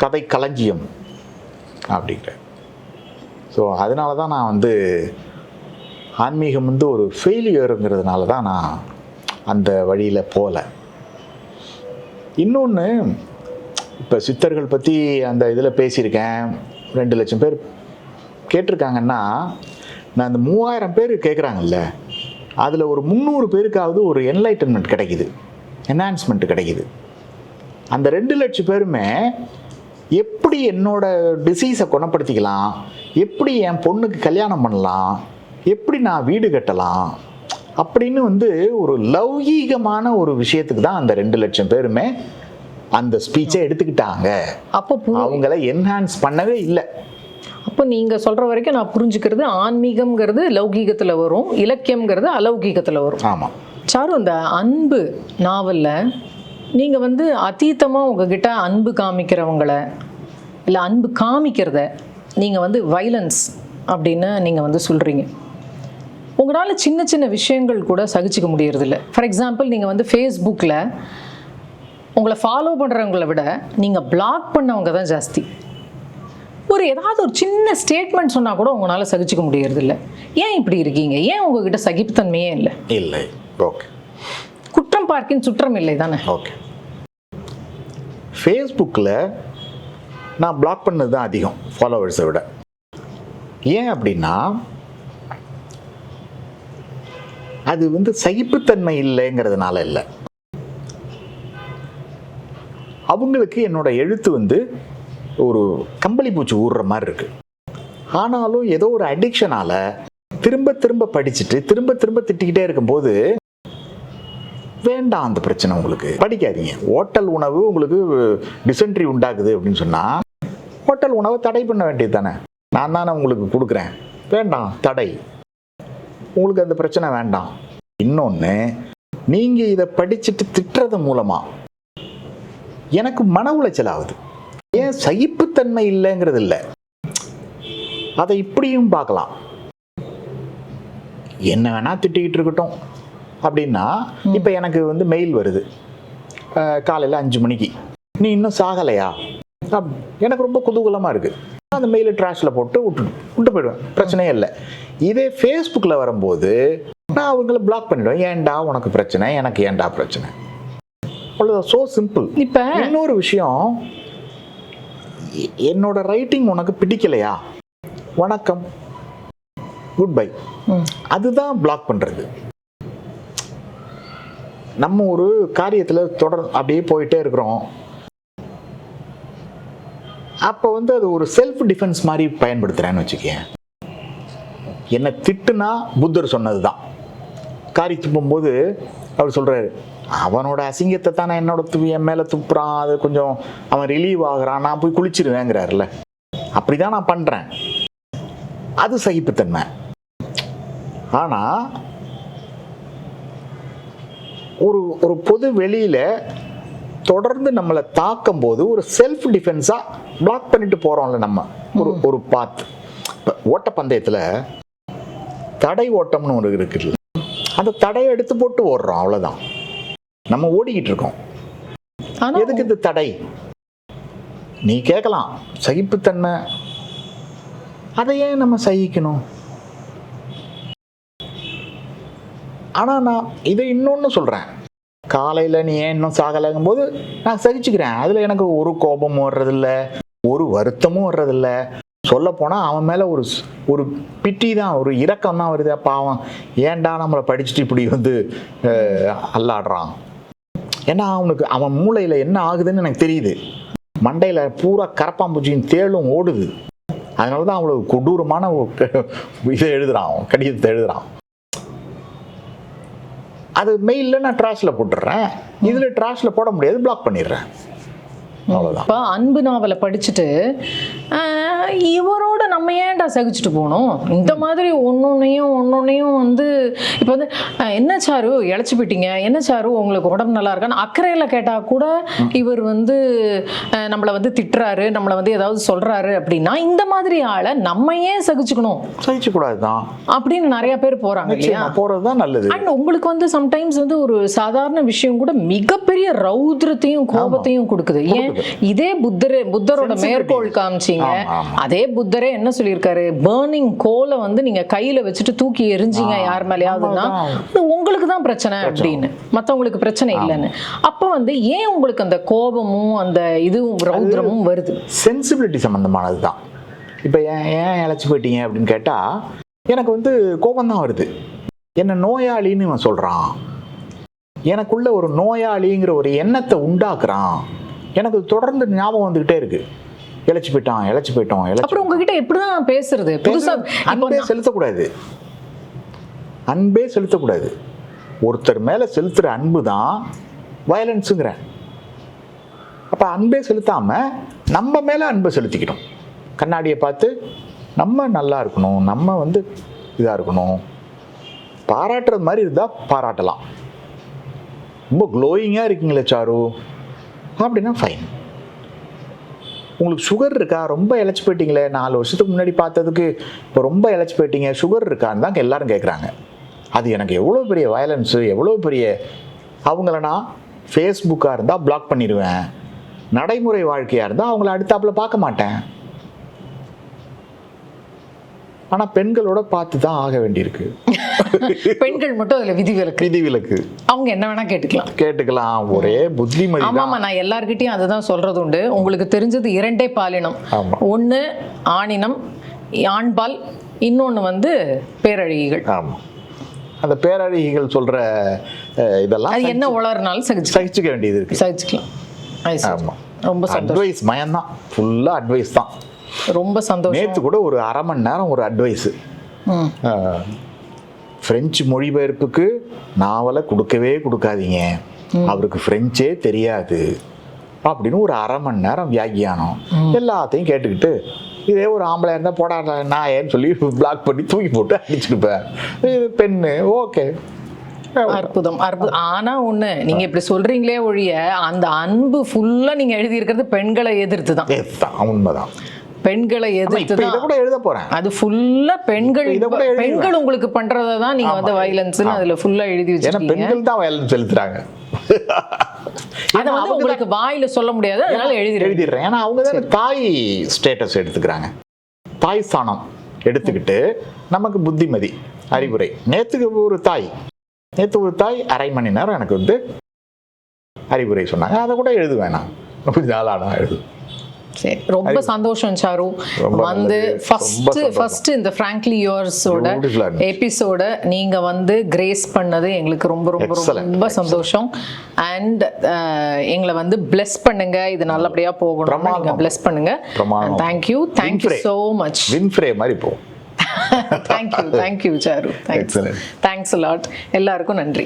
கதை களஞ்சியம் அப்படிங்கிற. ஸோ அதனால தான் நான் வந்து ஆன்மீகம் வந்து ஒரு ஃபெயிலியருங்கிறதுனால தான் நான் அந்த வழியில் போகல. இன்னொன்று, இப்போ சித்தர்கள் பற்றி அந்த இதில் பேசியிருக்கேன், 2 லட்சம் பேர் கேட்டிருக்காங்கன்னா, நான் அந்த 3000 பேர் கேட்குறாங்கல்ல, அதில் ஒரு 300 பேருக்காவது ஒரு என்லைட்டன்மெண்ட் கிடைக்குது, என்ஹான்ஸ்மெண்ட் கிடைக்குது. அந்த 2 லட்சம் பேருமே எப்படி என்னோட டிசீஸை குணப்படுத்திக்கலாம், எப்படி என் பொண்ணுக்கு கல்யாணம் பண்ணலாம், எப்படி நான் வீடு கட்டலாம் அப்படின்னு வந்து ஒரு லௌகீகமான ஒரு விஷயத்துக்கு தான் அந்த 2 லட்சம் பேருமே அந்த ஸ்பீச்சை எடுத்துக்கிட்டாங்க. அப்போ அவங்கள என்ஹான்ஸ் பண்ணவே இல்லை. அப்போ நீங்கள் சொல்கிற வரைக்கும் நான் புரிஞ்சுக்கிறது, ஆன்மீகம்ங்கிறது லௌகீகத்தில் வரும், இலக்கியம்ங்கிறது அலௌகீகத்தில் வரும். ஆமாம் சாரு, இந்த அன்பு நாவலில் நீங்கள் வந்து அதீதமாக உங்ககிட்ட அன்பு காமிக்கிறவங்கள, இல்லை அன்பு காமிக்கிறத நீங்கள் வந்து வைலன்ஸ் அப்படின்னு நீங்கள் வந்து சொல்கிறீங்க. உங்களால் சின்ன சின்ன விஷயங்கள் கூட சகிச்சிக்க முடியறதில்ல. ஃபார் எக்ஸாம்பிள், நீங்கள் வந்து ஃபேஸ்புக்கில் உங்களை ஃபாலோ பண்ணுறவங்கள விட நீங்கள் பிளாக் பண்ணவங்க தான் ஜாஸ்தி. ஏதாவது ஒரு சின்ன ஸ்டேட்மெண்ட் சொன்னால் கூட உங்களால் சகிச்சிக்க முடியறதில்ல. ஏன் இப்படி இருக்கீங்க? ஏன் உங்ககிட்ட சகிப்புத்தன்மையே இல்லை? இல்லை, ஓகே. குற்றம் பார்க்கின் சுற்றம் இல்லை தானே? ஓகே. ஃபேஸ்புக்கில் நான் பிளாக் பண்ணது தான் அதிகம் ஃபாலோவர்ஸை விட. ஏன் அப்படின்னா, அது வந்து சகிப்புத்தன்மை இல்லைங்கிறதுனால இல்லை. அவங்களுக்கு என்னோட எழுத்து வந்து ஒரு கம்பளி பூச்சி ஊடுற மாதிரி இருக்கு. ஆனாலும் ஏதோ ஒரு அடிக்ஷனால திரும்ப திரும்ப படிச்சுட்டு திரும்ப திரும்ப திட்டிக்கிட்டே இருக்கும்போது, வேண்டாம் அந்த பிரச்சனை, உங்களுக்கு படிக்காதீங்க. ஹோட்டல் உணவு உங்களுக்கு டிசென்ட்ரி உண்டாக்குது அப்படின்னு சொன்னால் ஹோட்டல் உணவை தடை பண்ண வேண்டியது தானே. நான் தானே உங்களுக்கு கொடுக்குறேன், வேண்டாம் தடை, உங்களுக்கு அந்த பிரச்சனை வேண்டாம். இன்னொன்று, நீங்கள் இதை படிச்சுட்டு திட்டுறது மூலமாக எனக்கு மன உளைச்சல் ஆகுது. ஏன் சகிப்புத்தன்மை இல்லைங்கிறது இல்லை, அதை இப்படியும் பார்க்கலாம். என்ன வேணா திட்டிக்கிட்டு இருக்கட்டும் அப்படின்னா, இப்போ எனக்கு வந்து மெயில் வருது காலையில் 5 மணிக்கு, நீ இன்னும் சாகலையா? எனக்கு ரொம்ப குதூகலமாக இருக்குது. அந்த மெயிலை ட்ராஷில் போட்டு விட்டு போயிடுவேன், பிரச்சனையே இல்லை. இதே ஃபேஸ்புக்கில் வரும்போது நான் அவங்கள பிளாக் பண்ணிடுவேன். ஏன்டா உனக்கு பிரச்சனை, எனக்கு ஏன்டா பிரச்சனை, அவ்வளோதான். So simple. இப்போ இன்னொரு விஷயம், என்னோட ரைட்டிங் உனக்கு பிடிக்கலையா, வணக்கம், குட் பை, அதுதான் பிளாக் பண்ணுறது. நம்ம ஒரு காரியத்தில் அப்படியே போயிட்டே இருக்கிறோம், அப்போ வந்து அது ஒரு செல்ஃப் டிஃபென்ஸ் மாதிரி பயன்படுத்துகிறேன்னு வச்சுக்கேன். என்னை திட்டுனா புத்தர் சொன்னது தான். காரி துப்பும்போது அவர் சொல்கிறாரு, அவனோட அசிங்கத்தை தானே என் மேலே துப்புறான், அது கொஞ்சம் அவன் ரிலீவ் ஆகுறான், நான் போய் குளிச்சிருவேங்கிறாருல, அப்படி தான் நான் பண்ணுறேன். அது சகிப்புத்தன்மை. ஆனால் ஒரு பொது வெளியில் தொடர்ந்து நம்மளை தாக்கும் போது ஒரு செல்ஃப் டிஃபென்ஸாக பிளாக் பண்ணிட்டு போகிறோம்ல நம்ம. ஒரு பாத், இப்போ ஓட்டப்பந்தயத்தில் தடை ஓட்டம்னு ஒன்று இருக்குல்ல, அந்த தடையை எடுத்து போட்டு ஓடுறோம், அவ்வளோதான். நம்ம ஓடிக்கிட்டு இருக்கோம். எதுக்கு இது தடை? நீ கேட்கலாம், சகிப்புத்தன்மை, அதை ஏன் நம்ம சகிக்கணும்? ஆனால் நான் இதை இன்னொன்று சொல்கிறேன், காலையில் நீ ஏன் இன்னும் சாகலைங்கும் போது நான் சகிச்சுக்கிறேன். அதில் எனக்கு ஒரு கோபமும் வர்றதில்ல, ஒரு வருத்தமும் வர்றதில்ல. சொல்லப்போனால் அவன் மேலே ஒரு பிட்டி தான், ஒரு இரக்கம் தான் வருது. அப்போ அவன் ஏன்டா நம்மளை படிச்சுட்டு இப்படி வந்து அல்லாடுறான். ஏன்னா அவன் மூளையில் என்ன ஆகுதுன்னு எனக்கு தெரியுது. மண்டையில் பூரா கரப்பாம்பூச்சியின் தேளும் ஓடுது. அதனால தான் அவ்வளோ கொடூரமான இதை எழுதுறான், கடிதத்தை எழுதுறான். அது மெயிலில் நான் ட்ராஷில் போட்டுடுறேன், இதில் ட்ராஷில் போட முடியாது, பிளாக் பண்ணிடுறேன். இப்போ அன்பு நாவலை படிச்சுட்டு இவரோட நம்ம ஏன்டா சகிச்சுட்டு போகணும்? இந்த மாதிரி ஒன்னொன்னையும் வந்து இப்போ வந்து என்ன சாரு இழைச்சி போயிட்டீங்க, என்ன சாரு உங்களுக்கு உடம்பு நல்லா இருக்கான்னு அக்கறையில் கேட்டால் கூட இவர் வந்து நம்மளை வந்து திட்டுறாரு, நம்மளை வந்து ஏதாவது சொல்றாரு அப்படின்னா இந்த மாதிரி ஆளை நம்ம ஏன் சகிச்சுக்கூடாது தான் அப்படின்னு நிறைய பேர் போறாங்க இல்லையா? போறது தான் நல்லது. அண்ட் உங்களுக்கு வந்து சம்டைம்ஸ் வந்து ஒரு சாதாரண விஷயம் கூட மிகப்பெரிய ரௌத்ரத்தையும் கோபத்தையும் கொடுக்குது. ஏன் இதே புத்தரோட மேற்கோள் காமிச்சீங்க, அதே புத்தரே என்ன சொல்லியிருக்காரு, பர்னிங் கோலை வந்து நீங்க கையில வச்சுட்டு தூக்கி எரிஞ்சிங்க யார் மேலேயாவதுன்னா உங்களுக்கு தான் பிரச்சனை அப்படின்னு, மற்றவங்களுக்கு பிரச்சனை இல்லைன்னு. அப்போ வந்து ஏன் உங்களுக்கு அந்த கோபமும் அந்த இதுவும் ரௌத்ரமும் வருது? சென்சிபிலிட்டி சம்பந்தமானது தான். இப்போ ஏன் இழைச்சி போயிட்டீங்க அப்படின்னு கேட்டா எனக்கு வந்து கோபம் தான் வருது. என்ன நோயாளின்னு இவன் சொல்றான், எனக்குள்ள ஒரு நோயாளிங்கிற ஒரு எண்ணத்தை உண்டாக்குறான். எனக்கு தொடர்ந்து ஞாபகம் வந்துகிட்டே இருக்கு, இழைச்சி போயிட்டோம். அப்புறம் உங்ககிட்ட எப்படிதான் பேசுறது? புதுசா அன்பே செலுத்தக்கூடாது. ஒருத்தர் மேல செலுத்துற அன்பு தான் வயலன்ஸுங்கிறேன். அப்ப அன்பே செலுத்தாம நம்ம மேல அன்பை செலுத்திக்கிட்டோம். கண்ணாடியை பார்த்து நம்ம நல்லா இருக்கணும், நம்ம வந்து இதா இருக்கணும், பாராட்டுறது மாதிரி இருந்தா பாராட்டலாம். ரொம்ப க்ளோயிங்கா இருக்கீங்களே சாரு அப்படின்னா ஃபைன். உங்களுக்கு சுகர் இருக்கா, ரொம்ப இழைச்சி போயிட்டீங்களே, 4 வருஷத்துக்கு முன்னாடி பார்த்ததுக்கு இப்போ ரொம்ப இழைச்சி போயிட்டீங்க, சுகர் இருக்கான்னு தான் எல்லாரும் கேட்குறாங்க. அது எனக்கு எவ்வளோ பெரிய வயலன்ஸு, எவ்வளோ பெரிய. அவங்கள நான் ஃபேஸ்புக்காக இருந்தால் பிளாக் பண்ணிடுவேன், நடைமுறை வாழ்க்கையாக இருந்தால் அவங்கள அடுத்தாப்புல பார்க்க மாட்டேன். ஆனா பெண்களோட பார்த்து தான் ஆக வேண்டியிருக்கு. பெண்கள் மட்டும் அதுல விதிவிலக்கு. அவங்க என்ன வேணா கேட்டுக்கலாம். ஒரே புத்திமதி. ஆமாமா, நான் எல்லார்கிட்டயும் அதுதான் சொல்றது உண்டு. உங்களுக்கு தெரிஞ்சது 2 பாலினம். ஒண்ணு ஆணினம், ஆண்பால், இன்னொன்னு வந்து பேரழகிகள். ஆமா, அந்த பேரழகிகள் சொல்ற இதெல்லாம் அது என்ன உளறனாலும் சகிச்சுக்க வேண்டியது இருக்கு. சகிச்சுக்கலாம். ஆமா, ரொம்ப அட்வைஸ் மயம்தான், ஃபுல்லா அட்வைஸ் தான். ரொம்ப சந்தோஷம். நேற்று கூட ஒரு 1/2 மணி நேரம் ஒரு அட்வைஸு. பிரெஞ்சு மொழிபெயர்ப்புக்கு நாவலை கொடுக்காதீங்க, அவருக்கு பிரெஞ்சே தெரியாது அப்படின்னு ஒரு 1/2 மணி நேரம் வியாக்கியானம். எல்லாத்தையும் கேட்டுக்கிட்டு இதே ஒரு ஆம்பளை இருந்தால் போடாத நாயேன்னு சொல்லி பிளாக் பண்ணி தூக்கி போட்டு அடிச்சுருப்பேன். பெண்ணு ஓகே, அற்புதம். ஆனா ஒண்ணு, நீங்க இப்படி சொல்றீங்களே ஒழிய அந்த அன்பு ஃபுல்லா நீங்க எழுதி இருக்கிறது பெண்களை எதிர்த்து தான். உண்மைதான், பெண்களை எதிர்த்து தான். இத கூட எழுத போறேன். அது ஃபுல்லா பெண்கள் உங்களுக்கு பண்றத தான் நீங்க வந்து வயலன்ஸ்னு அதுல ஃபுல்லா எழுதி வச்சிருக்கீங்க. பெண்கள் தான் வயலன்ஸ் செலுத்துறாங்க. அத வந்து உங்களுக்கு வாயில சொல்ல முடியாது, அதனால எழுதிடுறேன். ஏன்னா அவங்க தான் தாய் ஸ்டேட்டஸ் எடுத்துக்கிறாங்க. தாய் ஸ்தானம் எடுத்துக்கிட்டு நமக்கு புத்திமதி அறிவுரை. நேற்று ஒரு தாய் 1/2 மணி நேரம் எனக்கு வந்து அறிவுரை சொன்னாங்க. அதை கூட எழுதுவேன் நான், கொஞ்ச நாள் ஆனா எழுது. சரி, ரொம்ப சந்தோஷம் சாரு. வந்து ஃபர்ஸ்ட் இந்த ஃப்ராங்க்லி யுவர்ஸோட எபிசோட நீங்க வந்து கிரேஸ் பண்ணது எங்களுக்கு ரொம்ப ரொம்ப ரொம்ப சந்தோஷம். அண்ட் எங்களை வந்து பிளஸ் பண்ணுங்க, இது நல்லபடியா போகணும், நீங்க பிளஸ் பண்ணுங்க. Thank you so much. வின்ஃப்ரே மாதிரி போ. Thank you Charu. Thanks a lot. எல்லாருக்கும் நன்றி.